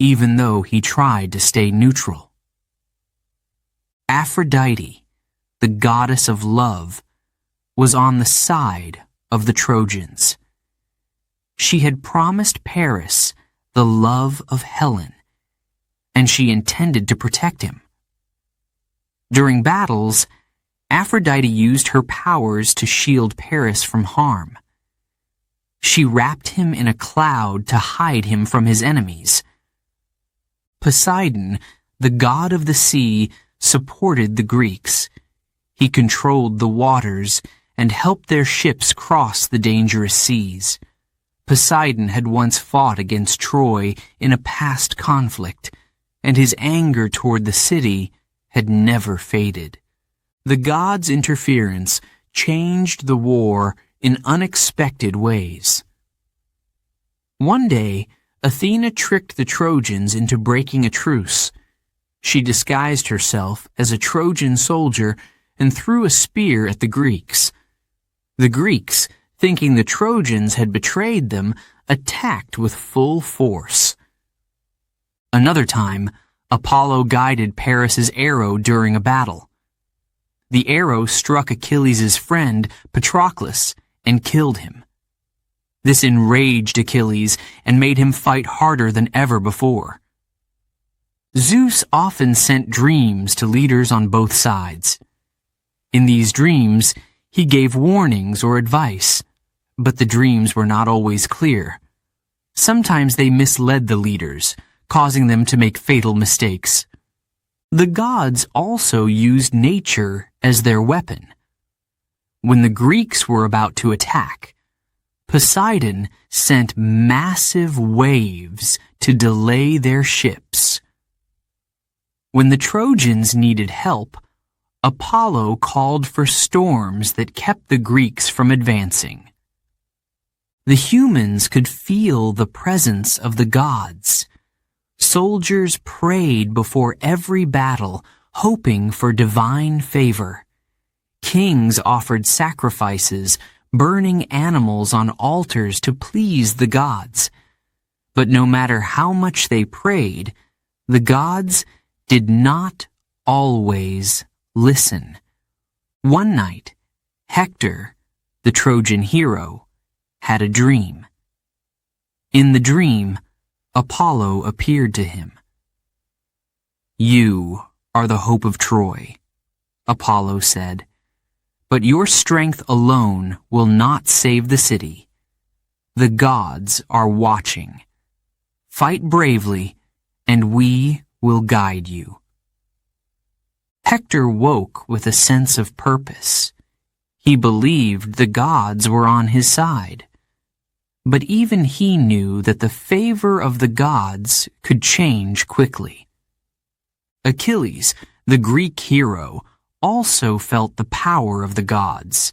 even though he tried to stay neutral. Aphrodite, the goddess of love, was on the side of the Trojans. She had promised Paris the love of Helen, and she intended to protect him. During battles, Aphrodite used her powers to shield Paris from harm. She wrapped him in a cloud to hide him from his enemies. Poseidon, the god of the sea, supported the Greeks. He controlled the waters and helped their ships cross the dangerous seas. Poseidon had once fought against Troy in a past conflict, and his anger toward the city had never faded. The gods' interference changed the war in unexpected ways. One day, Athena tricked the Trojans into breaking a truce. She disguised herself as a Trojan soldier and threw a spear at the Greeks. The Greeks, thinking the Trojans had betrayed them, attacked with full force. Another time, Apollo guided Paris's arrow during a battle. The arrow struck Achilles' friend, Patroclus, and killed him. This enraged Achilles and made him fight harder than ever before. Zeus often sent dreams to leaders on both sides. In these dreams, he gave warnings or advice, but the dreams were not always clear. Sometimes they misled the leaders, causing them to make fatal mistakes. The gods also used nature as their weapon. When the Greeks were about to attack, Poseidon sent massive waves to delay their ships. When the Trojans needed help, Apollo called for storms that kept the Greeks from advancing. The humans could feel the presence of the gods. Soldiers prayed before every battle, hoping for divine favor. Kings offered sacrifices, burning animals on altars to please the gods. But no matter how much they prayed, the gods did not always listen. One night, Hector, the Trojan hero, had a dream. In the dream, Apollo appeared to him. "You are the hope of Troy," Apollo said, "but your strength alone will not save the city. The gods are watching. Fight bravely, and we will guide you." Hector woke with a sense of purpose. He believed the gods were on his side. But even he knew that the favor of the gods could change quickly. Achilles, the Greek hero, also felt the power of the gods.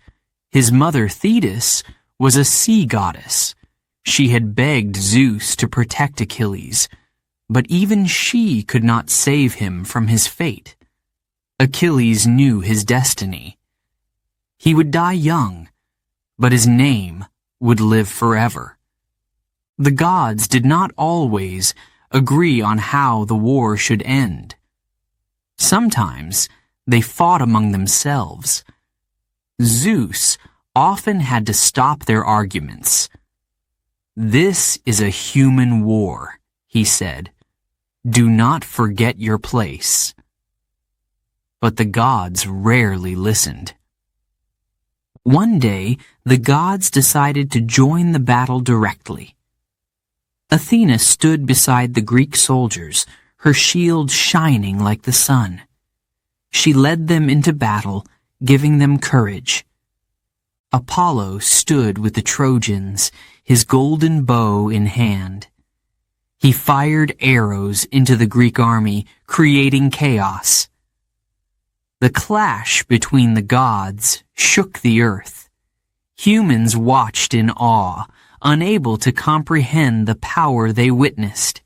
His mother Thetis was a sea goddess. She had begged Zeus to protect Achilles, but even she could not save him from his fate. Achilles knew his destiny. He would die young, but his name would live forever. The gods did not always agree on how the war should end. Sometimes they fought among themselves. Zeus often had to stop their arguments. "This is a human war," he said. "Do not forget your place." But the gods rarely listened. One day, the gods decided to join the battle directly. Athena stood beside the Greek soldiers, her shield shining like the sun. She led them into battle, giving them courage. Apollo stood with the Trojans, his golden bow in hand. He fired arrows into the Greek army, creating chaos. The clash between the gods shook the earth. Humans watched in awe, unable to comprehend the power they witnessed.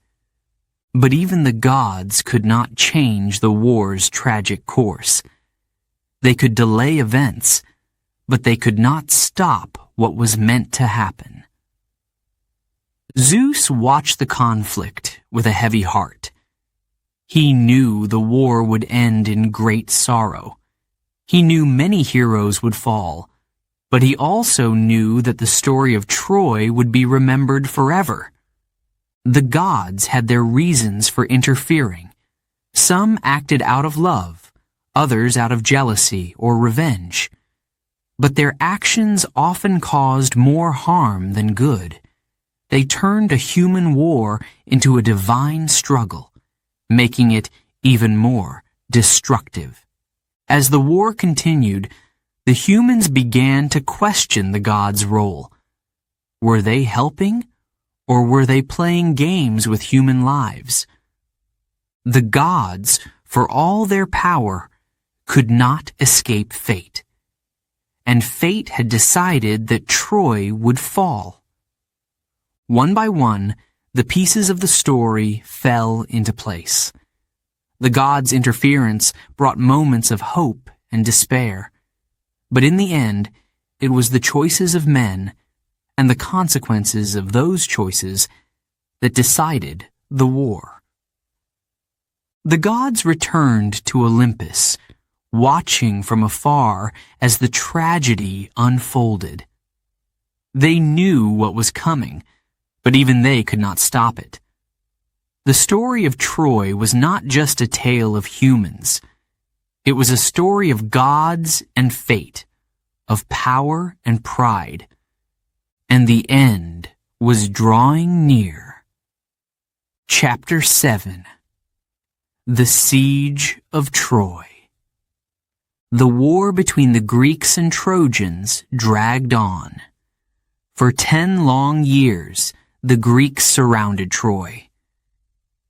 But even the gods could not change the war's tragic course. They could delay events, but they could not stop what was meant to happen. Zeus watched the conflict with a heavy heart. He knew the war would end in great sorrow. He knew many heroes would fall, but he also knew that the story of Troy would be remembered forever. The gods had their reasons for interfering. Some acted out of love, others out of jealousy or revenge. But their actions often caused more harm than good. They turned a human war into a divine struggle, making it even more destructive. As the war continued, the humans began to question the gods' role. Were they helping, or were they playing games with human lives? The gods, for all their power, could not escape fate. And fate had decided that Troy would fall. One by one, the pieces of the story fell into place. The gods' interference brought moments of hope and despair. But in the end, it was the choices of men and the consequences of those choices that decided the war. The gods returned to Olympus, watching from afar as the tragedy unfolded. They knew what was coming, but even they could not stop it. The story of Troy was not just a tale of humans. It was a story of gods and fate, of power and pride. And the end was drawing near. Chapter 7. The Siege of Troy. The war between the Greeks and Trojans dragged on. For 10 long years, the Greeks surrounded Troy.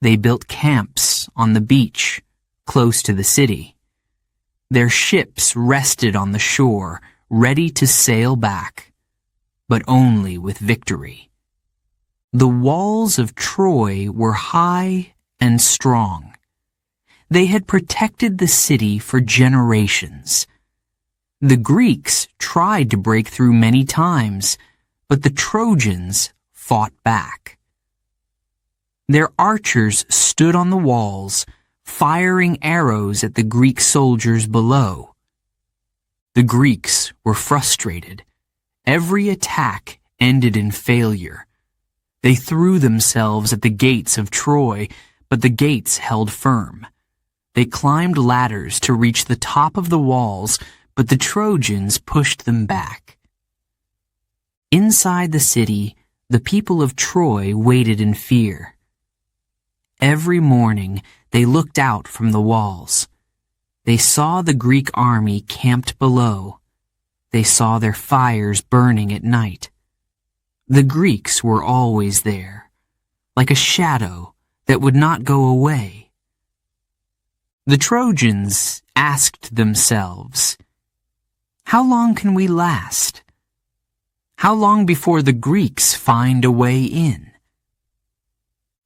They built camps on the beach, close to the city. Their ships rested on the shore, ready to sail back, but only with victory. The walls of Troy were high and strong. They had protected the city for generations. The Greeks tried to break through many times, but the Trojans fought back. Their archers stood on the walls, firing arrows at the Greek soldiers below. The Greeks were frustrated. Every attack ended in failure. They threw themselves at the gates of Troy, but the gates held firm. They climbed ladders to reach the top of the walls, but the Trojans pushed them back. Inside the city, the people of Troy waited in fear. Every morning, they looked out from the walls. They saw the Greek army camped below. They saw their fires burning at night. The Greeks were always there, like a shadow that would not go away. The Trojans asked themselves, "How long can we last? How long before the Greeks find a way in?"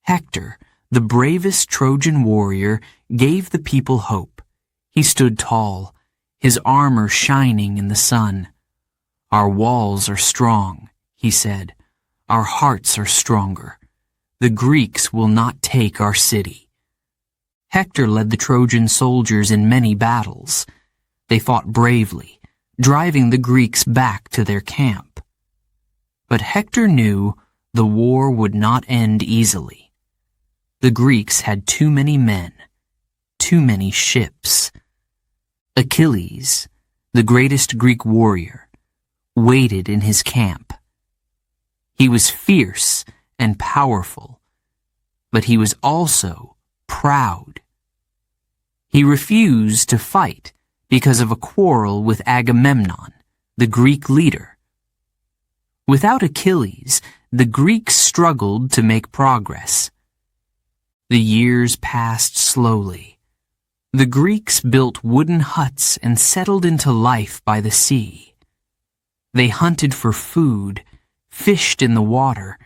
Hector, the bravest Trojan warrior, gave the people hope. He stood tall, his armor shining in the sun. "Our walls are strong," he said. "Our hearts are stronger. The Greeks will not take our city." Hector led the Trojan soldiers in many battles. They fought bravely, driving the Greeks back to their camp. But Hector knew the war would not end easily. The Greeks had too many men, too many ships. Achilles, the greatest Greek warrior, waited in his camp. He was fierce and powerful, but he was also proud. He refused to fight because of a quarrel with Agamemnon, the Greek leader. Without Achilles, the Greeks struggled to make progress. The years passed slowly. The Greeks built wooden huts and settled into life by the sea. They hunted for food, fished in the water,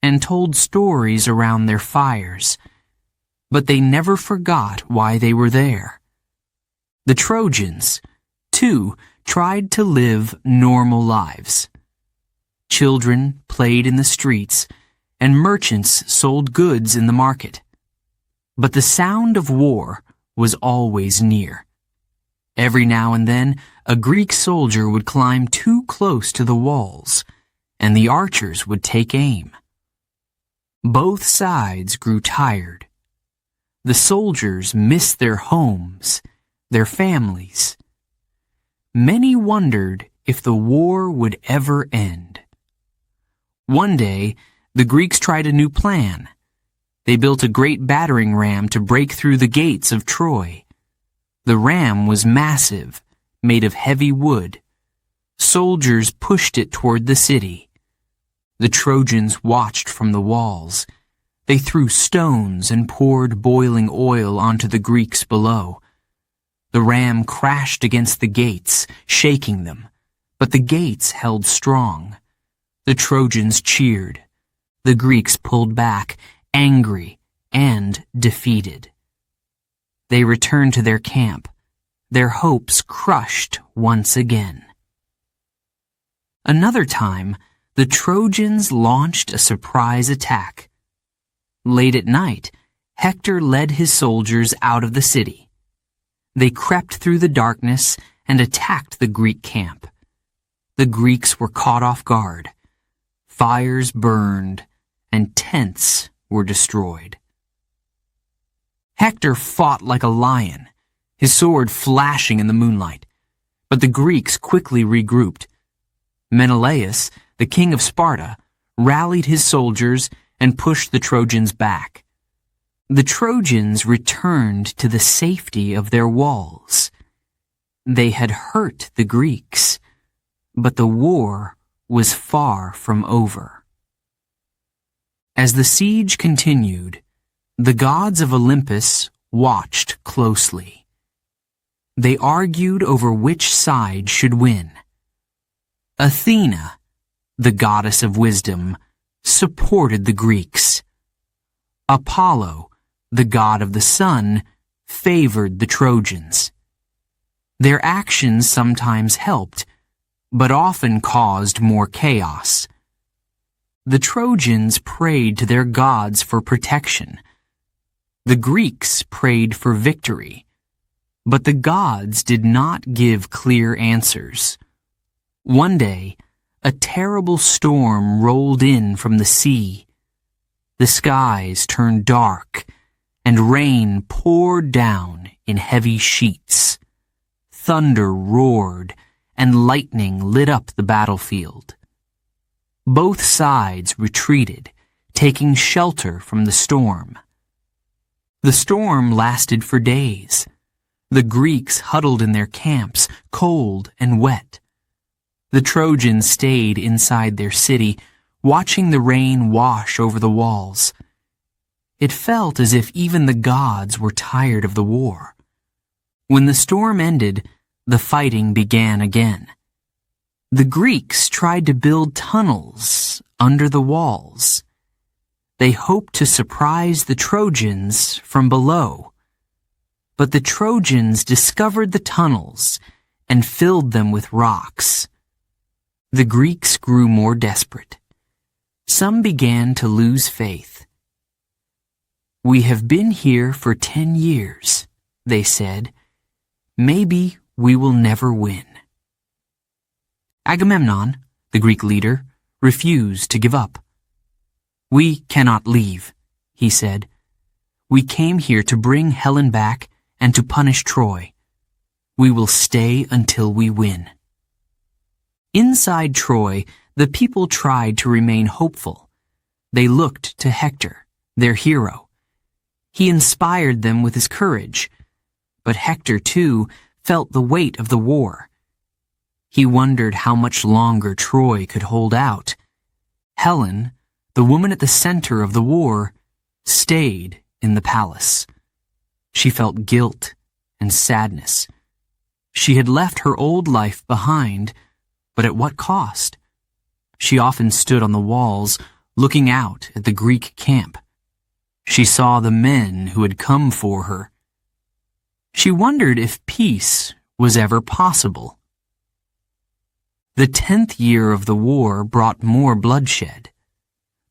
and told stories around their fires. But they never forgot why they were there. The Trojans, too, tried to live normal lives. Children played in the streets, and merchants sold goods in the market. But the sound of war was always near. Every now and then, a Greek soldier would climb too close to the walls, and the archers would take aim. Both sides grew tired. The soldiers missed their homes, their families. Many wondered if the war would ever end. One day, the Greeks tried a new plan. They built a great battering ram to break through the gates of Troy. The ram was massive, made of heavy wood. Soldiers pushed it toward the city. The Trojans watched from the walls. They threw stones and poured boiling oil onto the Greeks below. The ram crashed against the gates, shaking them, but the gates held strong. The Trojans cheered. The Greeks pulled back, angry and defeated. They returned to their camp, their hopes crushed once again. Another time, the Trojans launched a surprise attack. Late at night, Hector led his soldiers out of the city. They crept through the darkness and attacked the Greek camp. The Greeks were caught off guard. Fires burned, and tents were destroyed. Hector fought like a lion, his sword flashing in the moonlight, but the Greeks quickly regrouped. Menelaus, the king of Sparta, rallied his soldiers and pushed the Trojans back. The Trojans returned to the safety of their walls. They had hurt the Greeks, but the war was far from over. As the siege continued, the gods of Olympus watched closely. They argued over which side should win. Athena, the goddess of wisdom, supported the Greeks. Apollo, the god of the sun, favored the Trojans. Their actions sometimes helped, but often caused more chaos. The Trojans prayed to their gods for protection. The Greeks prayed for victory, but the gods did not give clear answers. One day, a terrible storm rolled in from the sea. The skies turned dark, and rain poured down in heavy sheets. Thunder roared, and lightning lit up the battlefield. Both sides retreated, taking shelter from the storm. The storm lasted for days. The Greeks huddled in their camps, cold and wet. The Trojans stayed inside their city, watching the rain wash over the walls. It felt as if even the gods were tired of the war. When the storm ended, the fighting began again. The Greeks tried to build tunnels under the walls. They hoped to surprise the Trojans from below. But the Trojans discovered the tunnels and filled them with rocks. The Greeks grew more desperate. Some began to lose faith. "We have been here for 10 years, they said. Maybe we will never win." Agamemnon, the Greek leader, refused to give up. "We cannot leave," he said. "We came here to bring Helen back and to punish Troy. We will stay until we win." Inside Troy, the people tried to remain hopeful. They looked to Hector, their hero. He inspired them with his courage. But Hector, too, felt the weight of the war. He wondered how much longer Troy could hold out. Helen, the woman at the center of the war, stayed in the palace. She felt guilt and sadness. She had left her old life behind, but at what cost? She often stood on the walls, looking out at the Greek camp. She saw the men who had come for her. She wondered if peace was ever possible. The 10th year of the war brought more bloodshed.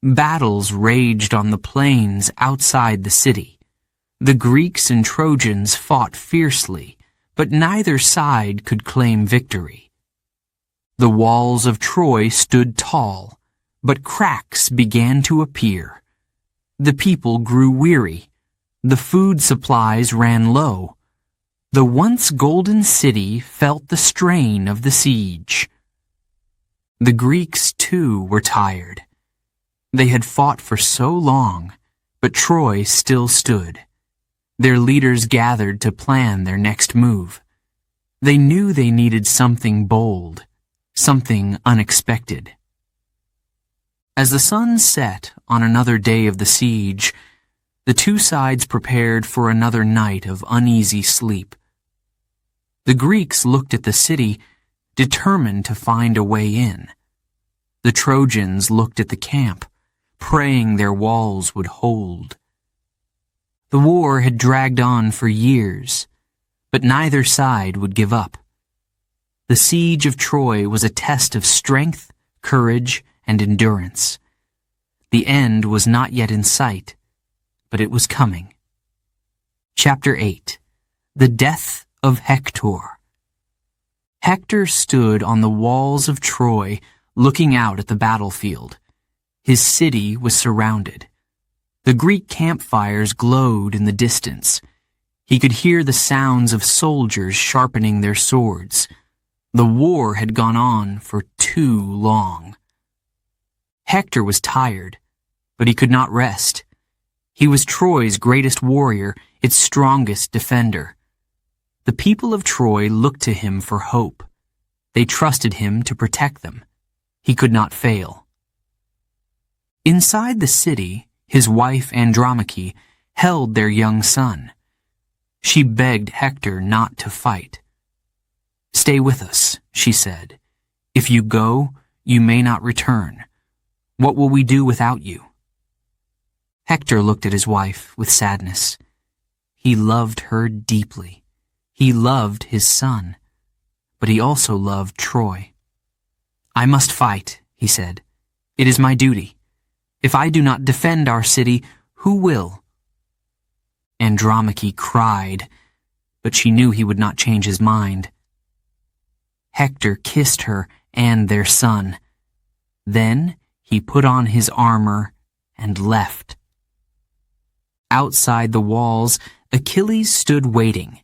Battles raged on the plains outside the city. The Greeks and Trojans fought fiercely, but neither side could claim victory. The walls of Troy stood tall, but cracks began to appear. The people grew weary. The food supplies ran low. The once golden city felt the strain of the siege. The Greeks, too, were tired. They had fought for so long, but Troy still stood. Their leaders gathered to plan their next move. They knew they needed something bold, something unexpected. As the sun set on another day of the siege, the two sides prepared for another night of uneasy sleep. The Greeks looked at the city, determined to find a way in. The Trojans looked at the camp, praying their walls would hold. The war had dragged on for years, but neither side would give up. The siege of Troy was a test of strength, courage, and endurance. The end was not yet in sight, but it was coming. Chapter 8. The Death of Hector. Hector stood on the walls of Troy, looking out at the battlefield. His city was surrounded. The Greek campfires glowed in the distance. He could hear the sounds of soldiers sharpening their swords. The war had gone on for too long. Hector was tired, but he could not rest. He was Troy's greatest warrior, its strongest defender. The people of Troy looked to him for hope. They trusted him to protect them. He could not fail. Inside the city, his wife Andromache held their young son. She begged Hector not to fight. "Stay with us," she said. "If you go, you may not return. What will we do without you?" Hector looked at his wife with sadness. He loved her deeply. He loved his son, but he also loved Troy. "I must fight," he said. "It is my duty. If I do not defend our city, who will?" Andromache cried, but she knew he would not change his mind. Hector kissed her and their son. Then he put on his armor and left. Outside the walls, Achilles stood waiting.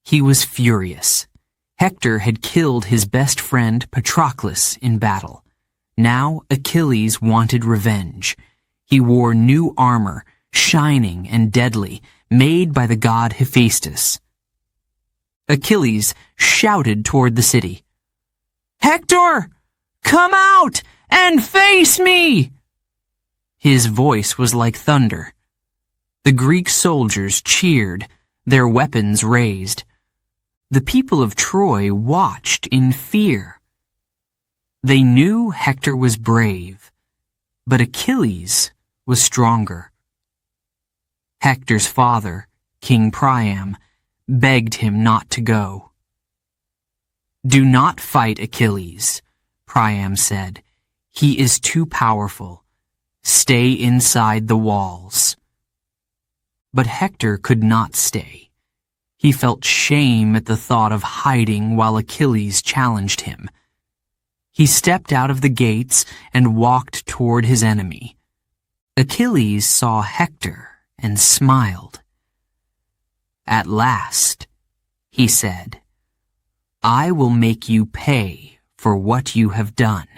He was furious. Hector had killed his best friend Patroclus in battle. Now Achilles wanted revenge. He wore new armor, shining and deadly, made by the god Hephaestus. Achilles shouted toward the city, "Hector, come out and face me!" His voice was like thunder. The Greek soldiers cheered, their weapons raised. The people of Troy watched in fear. They knew Hector was brave, but Achilles was stronger. Hector's father, King Priam, begged him not to go. "Do not fight Achilles," Priam said. "He is too powerful. Stay inside the walls." But Hector could not stay. He felt shame at the thought of hiding while Achilles challenged him. He stepped out of the gates and walked toward his enemy. Achilles saw Hector and smiled. "At last," he said, "I will make you pay for what you have done."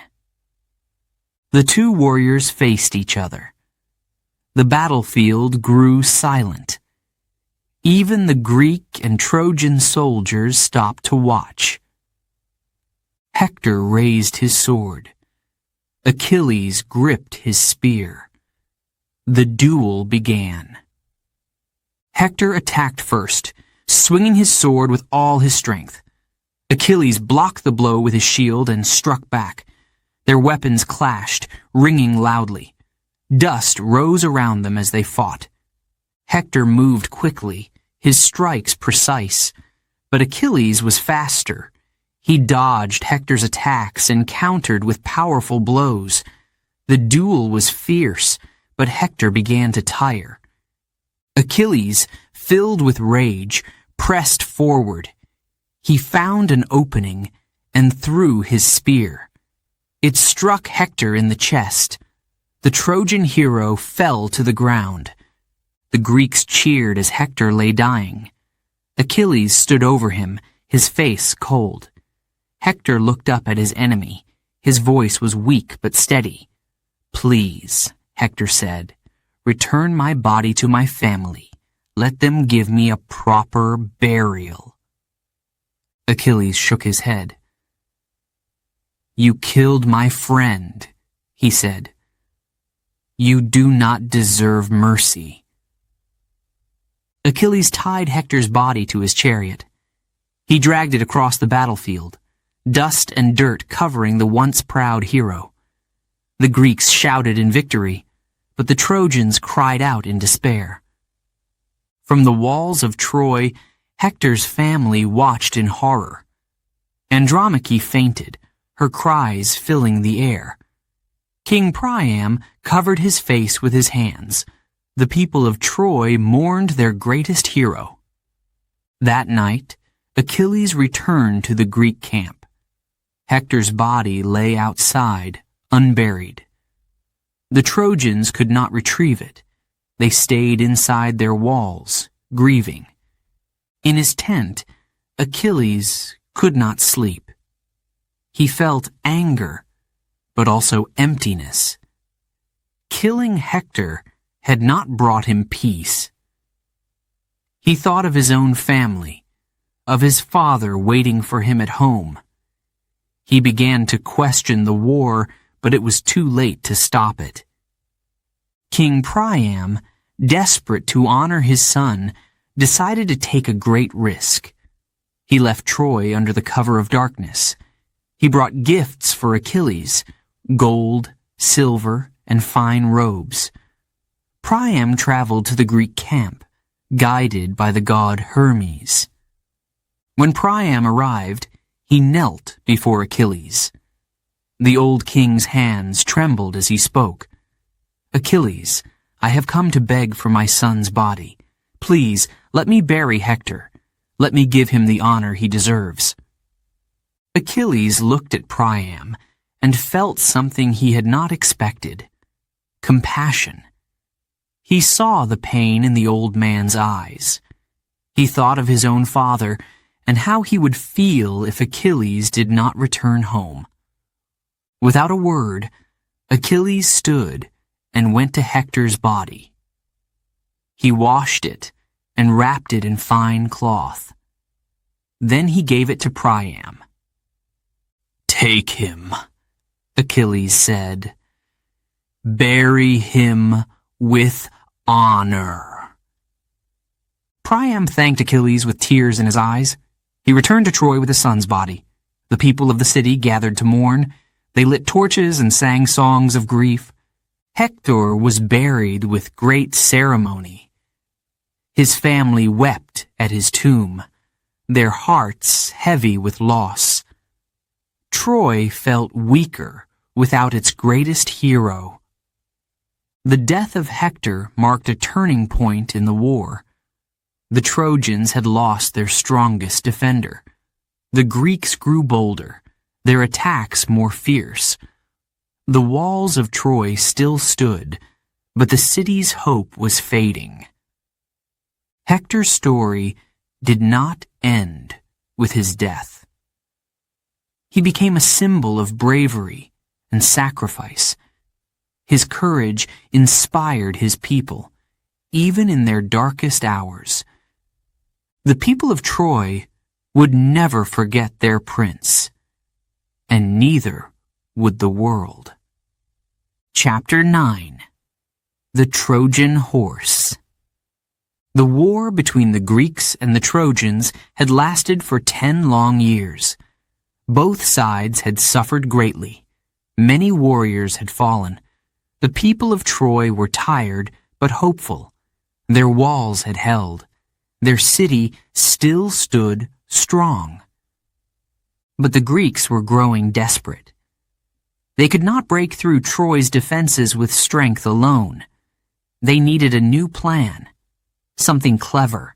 The two warriors faced each other. The battlefield grew silent. Even the Greek and Trojan soldiers stopped to watch. Hector raised his sword. Achilles gripped his spear. The duel began. Hector attacked first, swinging his sword with all his strength. Achilles blocked the blow with his shield and struck back. Their weapons clashed, ringing loudly. Dust rose around them as they fought. Hector moved quickly, his strikes precise, but Achilles was faster. He dodged Hector's attacks and countered with powerful blows. The duel was fierce, but Hector began to tire. Achilles, filled with rage, pressed forward. He found an opening and threw his spear. It struck Hector in the chest. The Trojan hero fell to the ground. The Greeks cheered as Hector lay dying. Achilles stood over him, his face cold. Hector looked up at his enemy. His voice was weak but steady. "Please," Hector said, "return my body to my family. Let them give me a proper burial." Achilles shook his head. "You killed my friend," he said. "You do not deserve mercy." Achilles tied Hector's body to his chariot. He dragged it across the battlefield, dust and dirt covering the once proud hero. The Greeks shouted in victory, but the Trojans cried out in despair. From the walls of Troy, Hector's family watched in horror. Andromache fainted, her cries filling the air. King Priam covered his face with his hands. The people of Troy mourned their greatest hero. That night, Achilles returned to the Greek camp. Hector's body lay outside, unburied. The Trojans could not retrieve it. They stayed inside their walls, grieving. In his tent, Achilles could not sleep. He felt anger, but also emptiness. Killing Hector had not brought him peace. He thought of his own family, of his father waiting for him at home. He began to question the war, but it was too late to stop it. King Priam, desperate to honor his son, decided to take a great risk. He left Troy under the cover of darkness. He brought gifts for Achilles, gold, silver, and fine robes. Priam traveled to the Greek camp, guided by the god Hermes. When Priam arrived, he knelt before Achilles. The old king's hands trembled as he spoke. "Achilles, I have come to beg for my son's body. Please, let me bury Hector. Let me give him the honor he deserves." Achilles looked at Priam and felt something he had not expected: compassion. He saw the pain in the old man's eyes. He thought of his own father and how he would feel if Achilles did not return home. Without a word, Achilles stood and went to Hector's body. He washed it and wrapped it in fine cloth. Then he gave it to Priam. "Take him," Achilles said. "Bury him with honor." Priam thanked Achilles with tears in his eyes. He returned to Troy with his son's body. The people of the city gathered to mourn. They lit torches and sang songs of grief. Hector was buried with great ceremony. His family wept at his tomb, their hearts heavy with loss. Troy felt weaker without its greatest hero. The death of Hector marked a turning point in the war. The Trojans had lost their strongest defender. The Greeks grew bolder, their attacks more fierce. The walls of Troy still stood, but the city's hope was fading. Hector's story did not end with his death. He became a symbol of bravery and sacrifice. His courage inspired his people, even in their darkest hours. The people of Troy would never forget their prince, and neither would the world. Chapter 9. The Trojan Horse. The war between the Greeks and the Trojans had lasted for 10 long years. Both sides had suffered greatly. Many warriors had fallen. The people of Troy were tired but hopeful. Their walls had held. Their city still stood strong. But the Greeks were growing desperate. They could not break through Troy's defenses with strength alone. They needed a new plan, something clever,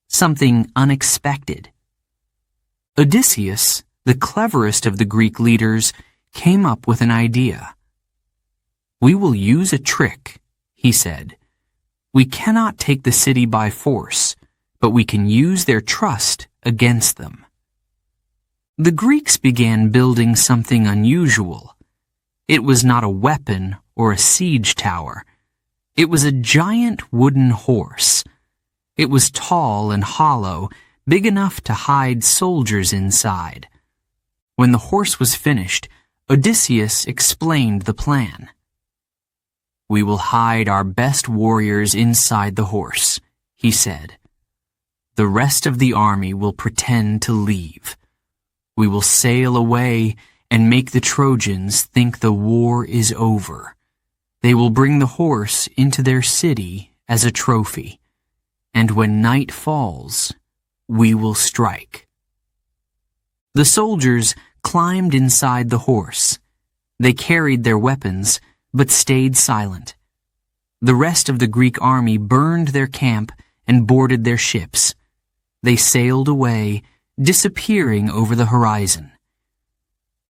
something unexpected. Odysseus, the cleverest of the Greek leaders, came up with an idea. "We will use a trick," he said. "We cannot take the city by force, but we can use their trust against them." The Greeks began building something unusual. It was not a weapon or a siege tower. It was a giant wooden horse. It was tall and hollow, big enough to hide soldiers inside. When the horse was finished, Odysseus explained the plan. "We will hide our best warriors inside the horse," he said. "The rest of the army will pretend to leave. We will sail away and make the Trojans think the war is over. They will bring the horse into their city as a trophy, and when night falls, we will strike." The soldiers climbed inside the horse. They carried their weapons, but stayed silent. The rest of the Greek army burned their camp and boarded their ships. They sailed away, disappearing over the horizon.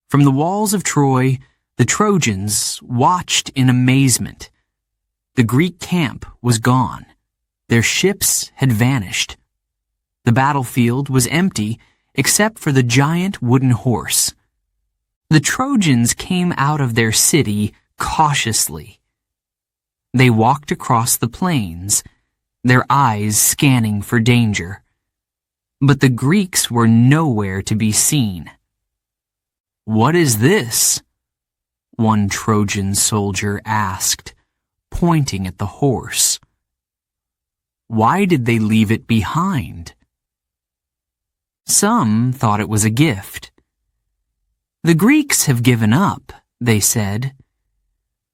From the walls of Troy, the Trojans watched in amazement. The Greek camp was gone. Their ships had vanished. The battlefield was empty except for the giant wooden horse. The Trojans came out of their city cautiously. They walked across the plains, their eyes scanning for danger. But the Greeks were nowhere to be seen. "What is this?" one Trojan soldier asked, pointing at the horse. "Why did they leave it behind?" Some thought it was a gift. "The Greeks have given up," they said.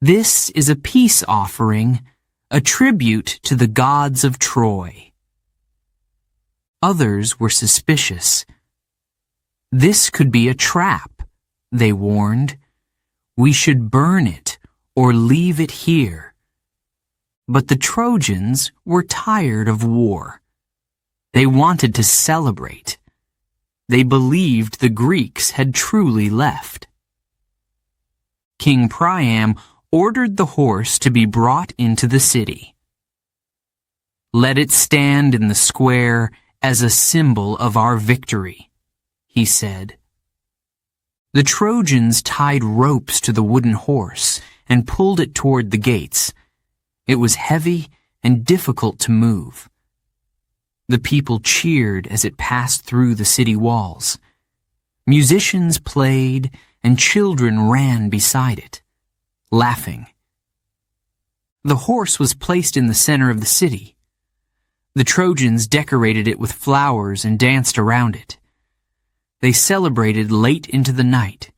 "This is a peace offering, a tribute to the gods of Troy." Others were suspicious. "This could be a trap," they warned. "We should burn it or leave it here." But the Trojans were tired of war. They wanted to celebrate. They believed the Greeks had truly left. King Priam ordered the horse to be brought into the city. Let it stand in the square as a symbol of our victory," he said. The Trojans tied ropes to the wooden horse and pulled it toward the gates. It was heavy and difficult to move. The people cheered as it passed through the city walls. Musicians played and children ran beside it, laughing. The horse was placed in the center of the city. The Trojans decorated it with flowers and danced around it. They celebrated late into the night.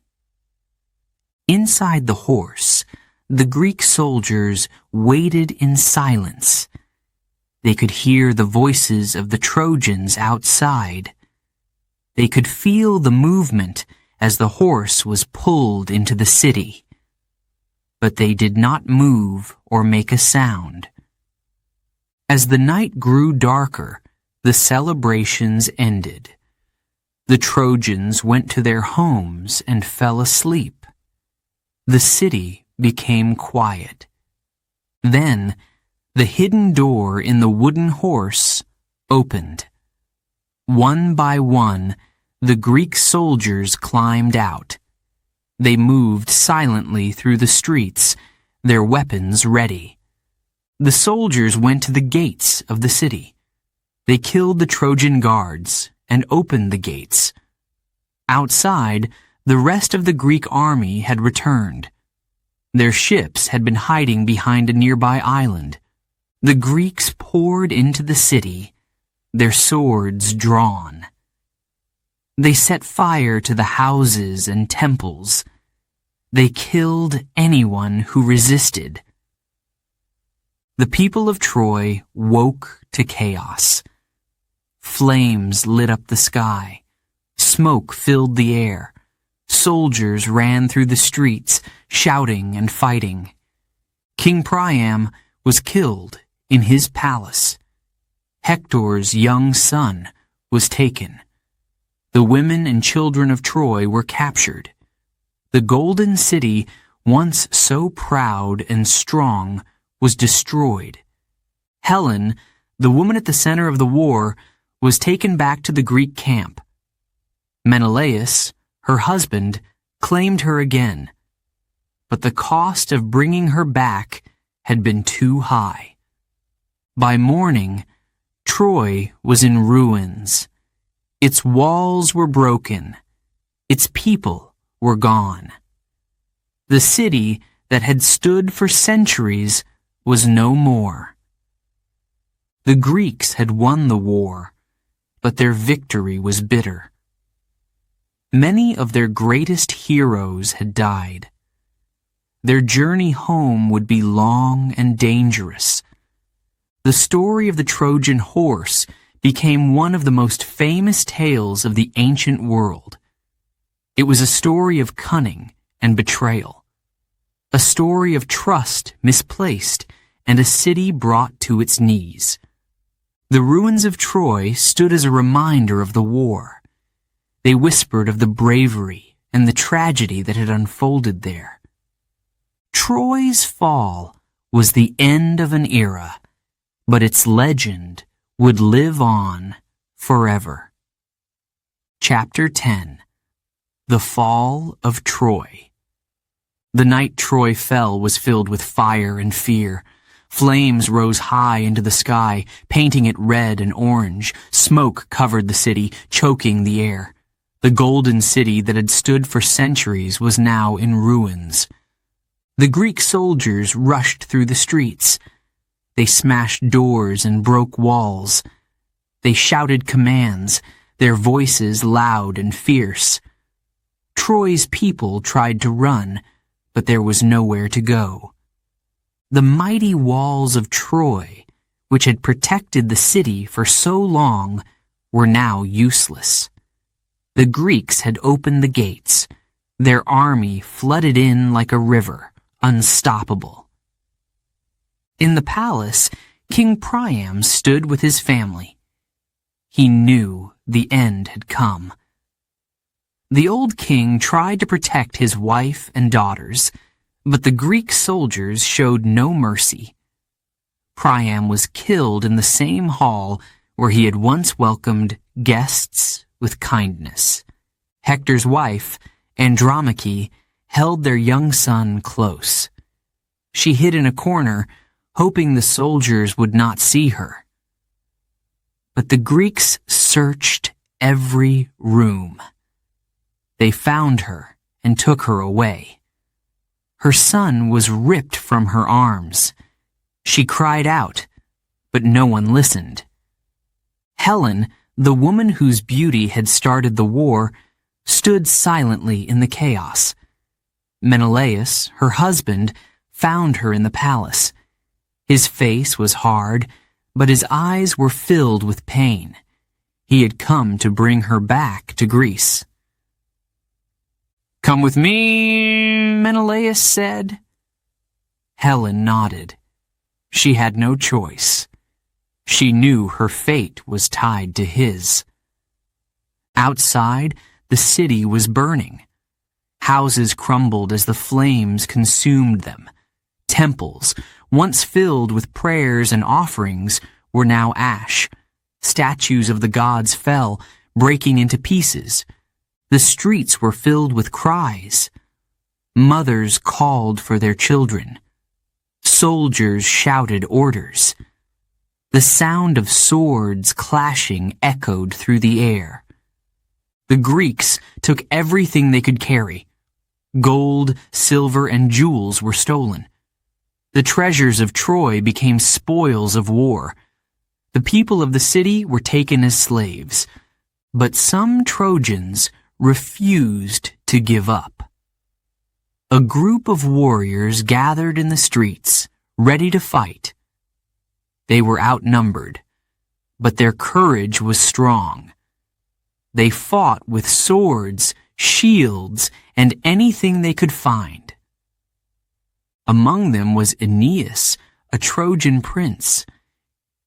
Inside the horse, the Greek soldiers waited in silence. They could hear the voices of the Trojans outside. They could feel the movement as the horse was pulled into the city. But they did not move or make a sound. As the night grew darker, the celebrations ended. The Trojans went to their homes and fell asleep. The city became quiet. Then, the hidden door in the wooden horse opened. One by one, the Greek soldiers climbed out. They moved silently through the streets, their weapons ready. The soldiers went to the gates of the city. They killed the Trojan guards and opened the gates. Outside, the rest of the Greek army had returned. Their ships had been hiding behind a nearby island. The Greeks poured into the city, their swords drawn. They set fire to the houses and temples. They killed anyone who resisted. The people of Troy woke to chaos. Flames lit up the sky. Smoke filled the air. Soldiers ran through the streets, shouting and fighting. King Priam was killed in his palace. Hector's young son was taken. The women and children of Troy were captured. The golden city, once so proud and strong, was destroyed. Helen, the woman at the center of the war, was taken back to the Greek camp. Menelaus, her husband, claimed her again. But the cost of bringing her back had been too high. By morning, Troy was in ruins. Its walls were broken. Its people were gone. The city that had stood for centuries was no more. The Greeks had won the war, but their victory was bitter. Many of their greatest heroes had died. Their journey home would be long and dangerous. The story of the Trojan horse became one of the most famous tales of the ancient world. It was a story of cunning and betrayal, a story of trust misplaced and a city brought to its knees. The ruins of Troy stood as a reminder of the war. They whispered of the bravery and the tragedy that had unfolded there. Troy's fall was the end of an era, but its legend would live on forever. Chapter 10. The Fall of Troy. The night Troy fell was filled with fire and fear. Flames rose high into the sky, painting it red and orange. Smoke covered the city, choking the air. The golden city that had stood for centuries was now in ruins. The Greek soldiers rushed through the streets. They smashed doors and broke walls. They shouted commands, their voices loud and fierce. Troy's people tried to run, but there was nowhere to go. The mighty walls of Troy, which had protected the city for so long, were now useless. The Greeks had opened the gates. Their army flooded in like a river, unstoppable. In the palace, King Priam stood with his family. He knew the end had come. The old king tried to protect his wife and daughters, but the Greek soldiers showed no mercy. Priam was killed in the same hall where he had once welcomed guests with kindness. Hector's wife, Andromache, held their young son close. She hid in a corner, hoping the soldiers would not see her. But the Greeks searched every room. They found her and took her away. Her son was ripped from her arms. She cried out, but no one listened. Helen, the woman whose beauty had started the war, stood silently in the chaos. Menelaus, her husband, found her in the palace. His face was hard, but his eyes were filled with pain. He had come to bring her back to Greece. "Come with me," Menelaus said. Helen nodded. She had no choice. She knew her fate was tied to his. Outside, the city was burning. Houses crumbled as the flames consumed them. Temples, once filled with prayers and offerings, were now ash. Statues of the gods fell, breaking into pieces. The streets were filled with cries. Mothers called for their children. Soldiers shouted orders. The sound of swords clashing echoed through the air. The Greeks took everything they could carry. Gold, silver, and jewels were stolen. The treasures of Troy became spoils of war. The people of the city were taken as slaves, but some Trojans refused to give up. A group of warriors gathered in the streets, ready to fight. They were outnumbered, but their courage was strong. They fought with swords, shields, and anything they could find. Among them was Aeneas, a Trojan prince.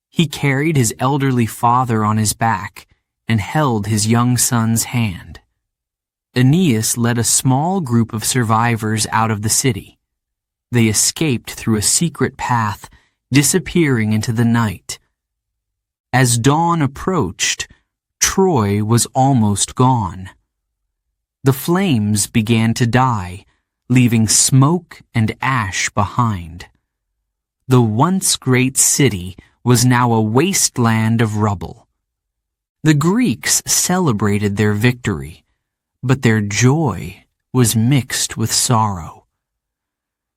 He carried his elderly father on his back and held his young son's hand. Aeneas led a small group of survivors out of the city. They escaped through a secret path, disappearing into the night. As dawn approached, Troy was almost gone. The flames began to die, leaving smoke and ash behind. The once great city was now a wasteland of rubble. The Greeks celebrated their victory, but their joy was mixed with sorrow.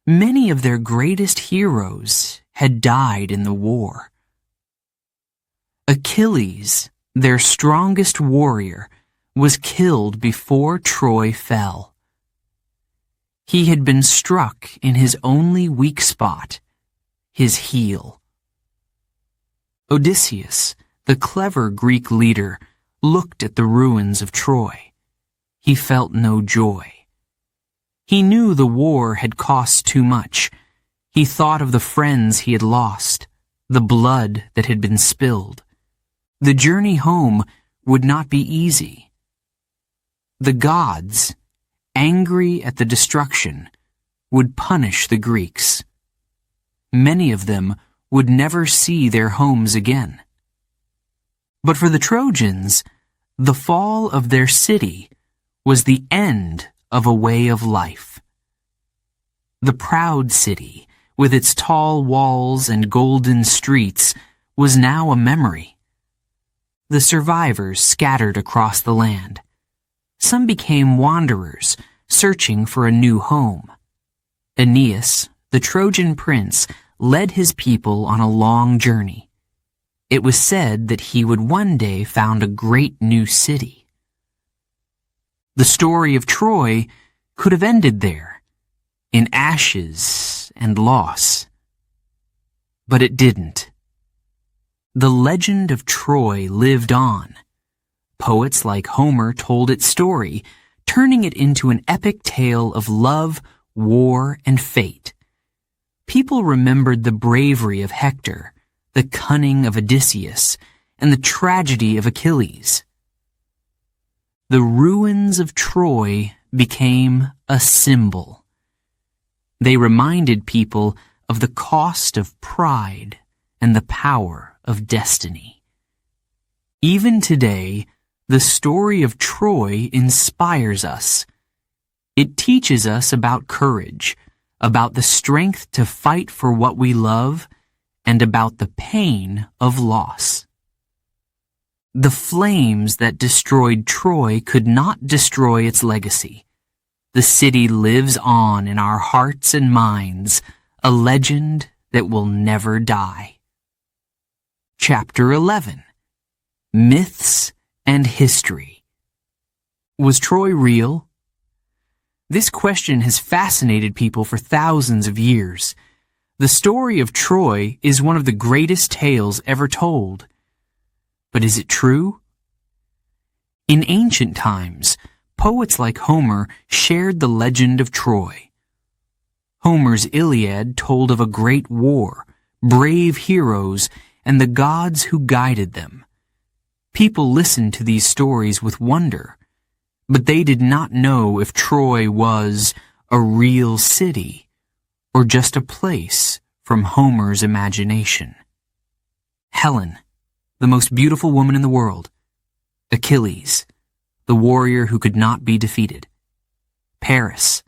Many of their greatest heroes had died in the war. Achilles, their strongest warrior, was killed before Troy fell. He had been struck in his only weak spot, his heel. Odysseus, the clever Greek leader, looked at the ruins of Troy. He felt no joy. He knew the war had cost too much. He thought of the friends he had lost, the blood that had been spilled. The journey home would not be easy. The gods, angry at the destruction, would punish the Greeks. Many of them would never see their homes again. But for the Trojans, the fall of their city was the end of a way of life. The proud city, with its tall walls and golden streets, was now a memory. The survivors scattered across the land. Some became wanderers, searching for a new home. Aeneas, the Trojan prince, led his people on a long journey. It was said that he would one day found a great new city. The story of Troy could have ended there, in ashes and loss. But it didn't. The legend of Troy lived on. Poets like Homer told its story, turning it into an epic tale of love, war, and fate. People remembered the bravery of Hector, the cunning of Odysseus, and the tragedy of Achilles. The ruins of Troy became a symbol. They reminded people of the cost of pride and the power of destiny. Even today, the story of Troy inspires us. It teaches us about courage, about the strength to fight for what we love, and about the pain of loss. The flames that destroyed Troy could not destroy its legacy. The city lives on in our hearts and minds, a legend that will never die. Chapter 11. Myths and History. Was Troy real? This question has fascinated people for thousands of years. The story of Troy is one of the greatest tales ever told. But is it true? In ancient times, poets like Homer shared the legend of Troy. Homer's Iliad told of a great war, brave heroes, and the gods who guided them. People listened to these stories with wonder, but they did not know if Troy was a real city or just a place from Homer's imagination. Helen, the most beautiful woman in the world. Achilles, the warrior who could not be defeated. Paris,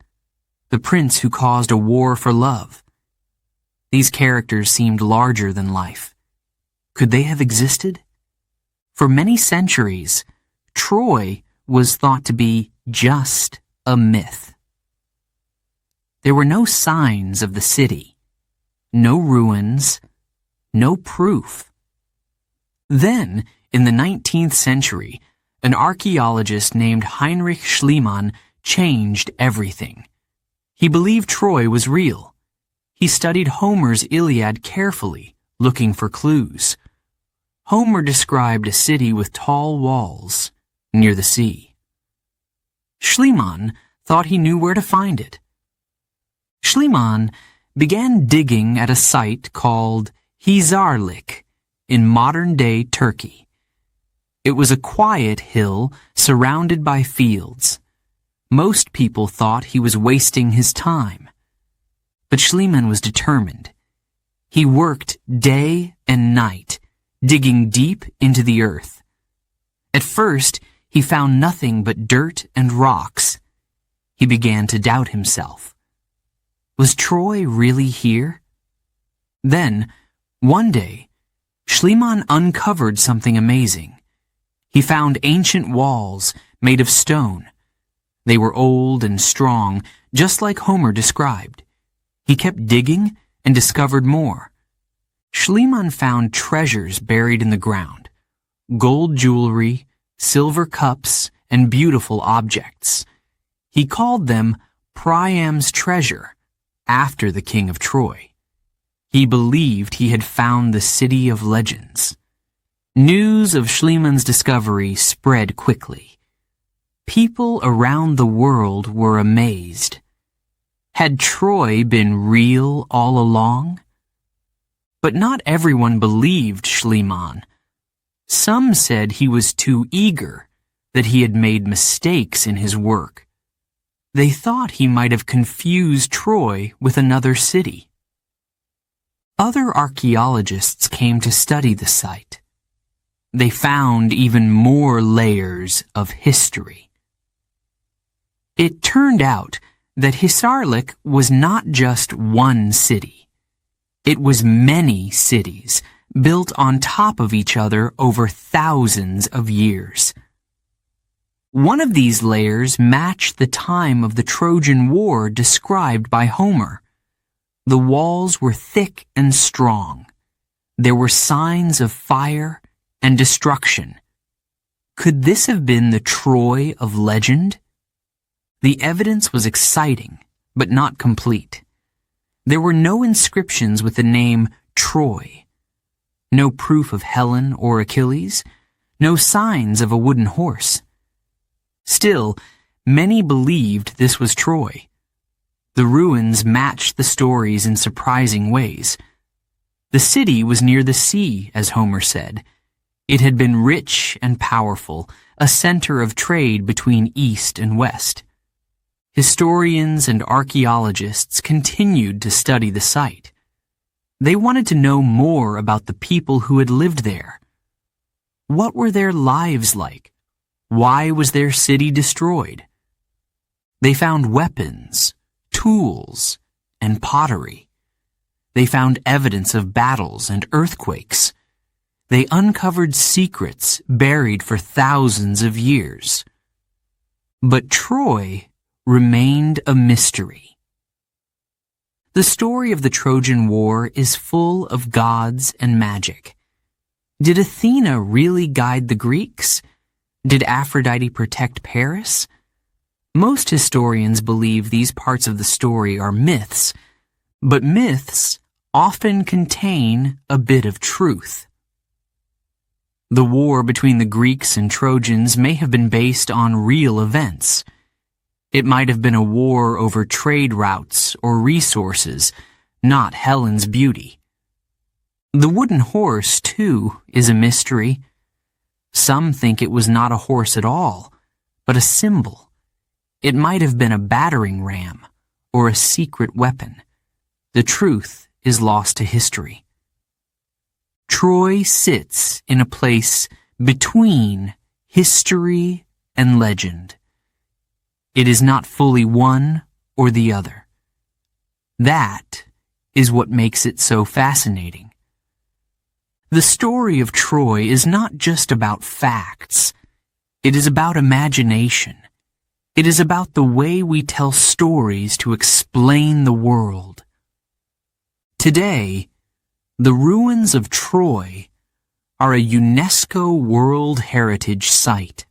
the prince who caused a war for love. These characters seemed larger than life. Could they have existed? For many centuries, Troy was thought to be just a myth. There were no signs of the city, no ruins, no proof. Then, in the 19th century, an archaeologist named Heinrich Schliemann changed everything. He believed Troy was real. He studied Homer's Iliad carefully, looking for clues. Homer described a city with tall walls near the sea. Schliemann thought he knew where to find it. Schliemann began digging at a site called Hisarlik in modern-day Turkey. It was a quiet hill surrounded by fields. Most people thought he was wasting his time. But Schliemann was determined. He worked day and night, digging deep into the earth. At first, he found nothing but dirt and rocks. He began to doubt himself. Was Troy really here? Then, one day, Schliemann uncovered something amazing. He found ancient walls made of stone. They were old and strong, just like Homer described. He kept digging and discovered more. Schliemann found treasures buried in the ground, gold jewelry, silver cups, and beautiful objects. He called them Priam's treasure, after the king of Troy. He believed he had found the city of legends. News of Schliemann's discovery spread quickly. People around the world were amazed. Had Troy been real all along? But not everyone believed Schliemann. Some said he was too eager, that he had made mistakes in his work. They thought he might have confused Troy with another city. Other archaeologists came to study the site. They found even more layers of history. It turned out that Hisarlik was not just one city. It was many cities, built on top of each other over thousands of years. One of these layers matched the time of the Trojan War described by Homer. The walls were thick and strong. There were signs of fire and destruction. Could this have been the Troy of legend? The evidence was exciting, but not complete. There were no inscriptions with the name Troy. No proof of Helen or Achilles. No signs of a wooden horse. Still, many believed this was Troy. The ruins matched the stories in surprising ways. The city was near the sea, as Homer said. It had been rich and powerful, a center of trade between East and West. Historians and archaeologists continued to study the site. They wanted to know more about the people who had lived there. What were their lives like? Why was their city destroyed? They found weapons, tools, and pottery. They found evidence of battles and earthquakes. They uncovered secrets buried for thousands of years. But Troy remained a mystery. The story of the Trojan War is full of gods and magic. Did Athena really guide the Greeks? Did Aphrodite protect Paris? Most historians believe these parts of the story are myths, but myths often contain a bit of truth. The war between the Greeks and Trojans may have been based on real events. It might have been a war over trade routes or resources, not Helen's beauty. The wooden horse, too, is a mystery. Some think it was not a horse at all, but a symbol. It might have been a battering ram or a secret weapon. The truth is lost to history. Troy sits in a place between history and legend. It is not fully one or the other. That is what makes it so fascinating. The story of Troy is not just about facts. It is about imagination. It is about the way we tell stories to explain the world. Today, the ruins of Troy are a UNESCO World Heritage Site.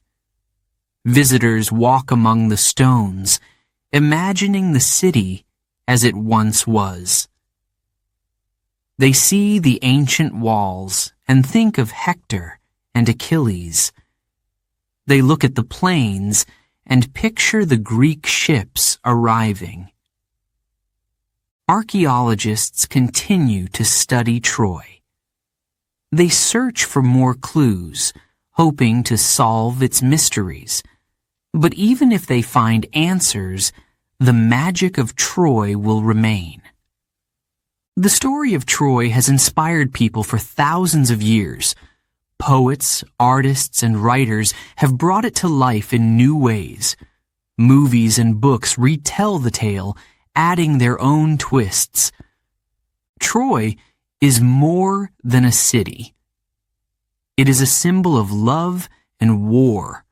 Visitors walk among the stones, imagining the city as it once was. They see the ancient walls and think of Hector and Achilles. They look at the plains and picture the Greek ships arriving. Archaeologists continue to study Troy. They search for more clues, hoping to solve its mysteries. But even if they find answers, the magic of Troy will remain. The story of Troy has inspired people for thousands of years. Poets, artists, and writers have brought it to life in new ways. Movies and books retell the tale, adding their own twists. Troy is more than a city. It is a symbol of love and war,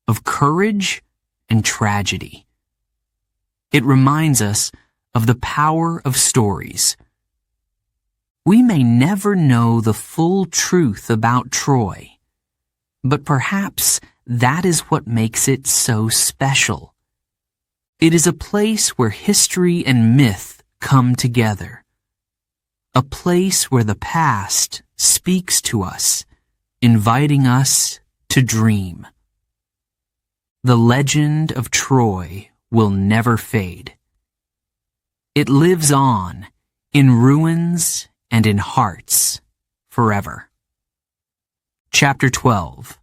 of courage and tragedy. It reminds us of the power of stories. We may never know the full truth about Troy, but perhaps that is what makes it so special. It is a place where history and myth come together. A place where the past speaks to us, inviting us to dream. The legend of Troy will never fade. It lives on in ruins and in hearts forever. Chapter 12.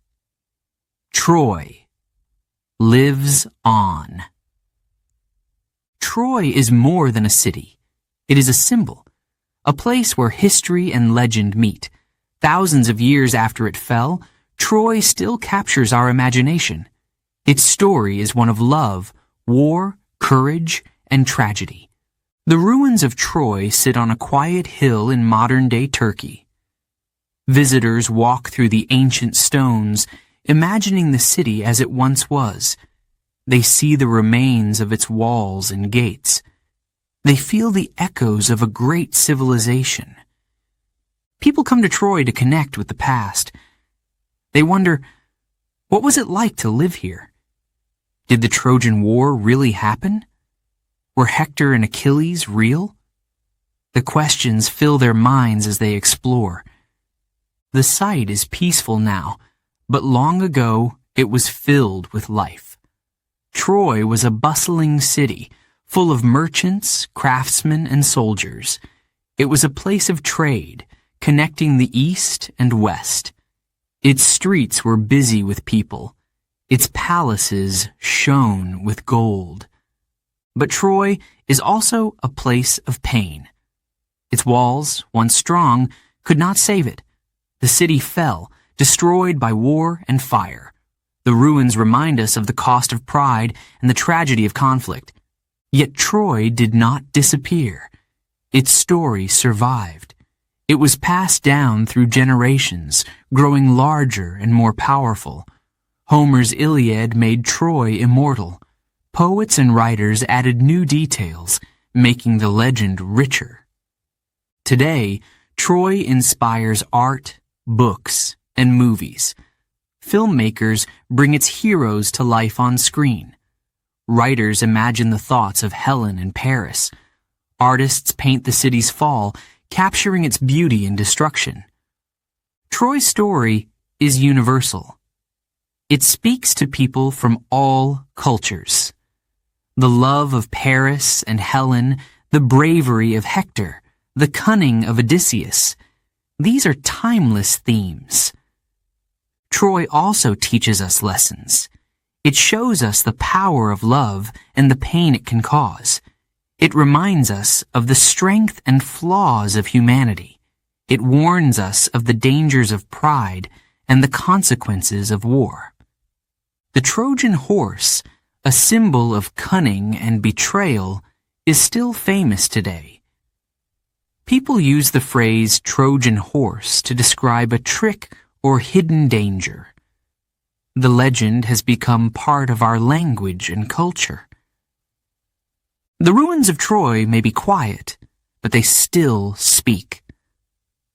Troy lives on. Troy is more than a city. It is a symbol, a place where history and legend meet. Thousands of years after it fell, Troy still captures our imagination. Its story is one of love, war, courage, and tragedy. The ruins of Troy sit on a quiet hill in modern-day Turkey. Visitors walk through the ancient stones, imagining the city as it once was. They see the remains of its walls and gates. They feel the echoes of a great civilization. People come to Troy to connect with the past. They wonder, what was it like to live here? Did the Trojan War really happen? Were Hector and Achilles real? The questions fill their minds as they explore. The site is peaceful now, but long ago it was filled with life. Troy was a bustling city, full of merchants, craftsmen, and soldiers. It was a place of trade, connecting the east and west. Its streets were busy with people. Its palaces shone with gold. But Troy is also a place of pain. Its walls, once strong, could not save it. The city fell, destroyed by war and fire. The ruins remind us of the cost of pride and the tragedy of conflict. Yet Troy did not disappear. Its story survived. It was passed down through generations, growing larger and more powerful. Homer's Iliad made Troy immortal. Poets and writers added new details, making the legend richer. Today, Troy inspires art, books, and movies. Filmmakers bring its heroes to life on screen. Writers imagine the thoughts of Helen and Paris. Artists paint the city's fall, capturing its beauty and destruction. Troy's story is universal. It speaks to people from all cultures. The love of Paris and Helen, the bravery of Hector, the cunning of Odysseus. These are timeless themes. Troy also teaches us lessons. It shows us the power of love and the pain it can cause. It reminds us of the strength and flaws of humanity. It warns us of the dangers of pride and the consequences of war. The Trojan horse, a symbol of cunning and betrayal, is still famous today. People use the phrase Trojan horse to describe a trick or hidden danger. The legend has become part of our language and culture. The ruins of Troy may be quiet, but they still speak.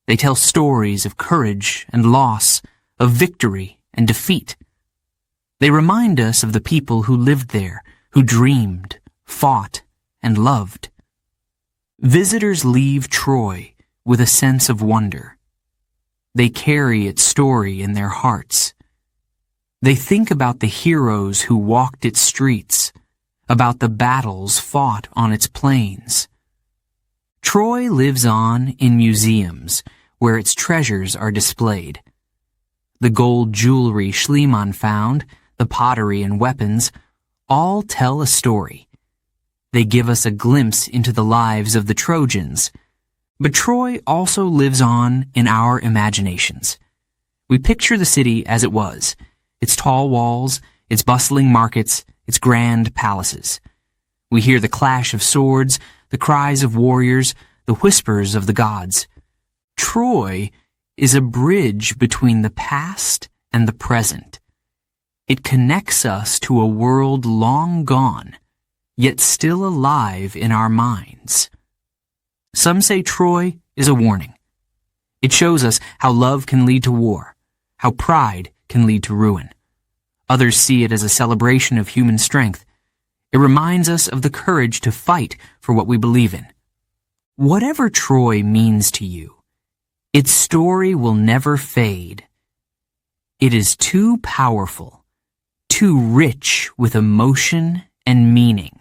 They tell stories of courage and loss, of victory and defeat. They remind us of the people who lived there, who dreamed, fought, and loved. Visitors leave Troy with a sense of wonder. They carry its story in their hearts. They think about the heroes who walked its streets, about the battles fought on its plains. Troy lives on in museums where its treasures are displayed. The gold jewelry Schliemann found, the pottery and weapons, all tell a story. They give us a glimpse into the lives of the Trojans. But Troy also lives on in our imaginations. We picture the city as it was, its tall walls, its bustling markets, its grand palaces. We hear the clash of swords, the cries of warriors, the whispers of the gods. Troy is a bridge between the past and the present. It connects us to a world long gone, yet still alive in our minds. Some say Troy is a warning. It shows us how love can lead to war, how pride can lead to ruin. Others see it as a celebration of human strength. It reminds us of the courage to fight for what we believe in. Whatever Troy means to you, its story will never fade. It is too powerful, too rich with emotion and meaning.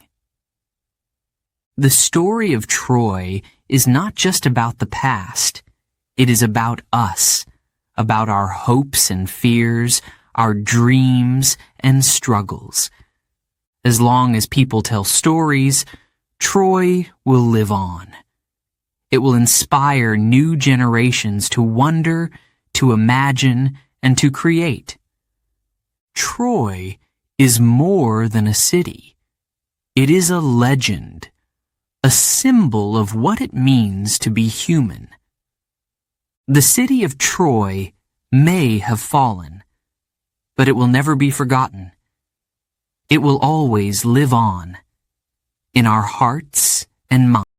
The story of Troy is not just about the past. It is about us, about our hopes and fears, our dreams and struggles. As long as people tell stories, Troy will live on. It will inspire new generations to wonder, to imagine, and to create. Troy is more than a city. It is a legend, a symbol of what it means to be human. The city of Troy may have fallen, but it will never be forgotten. It will always live on in our hearts and minds.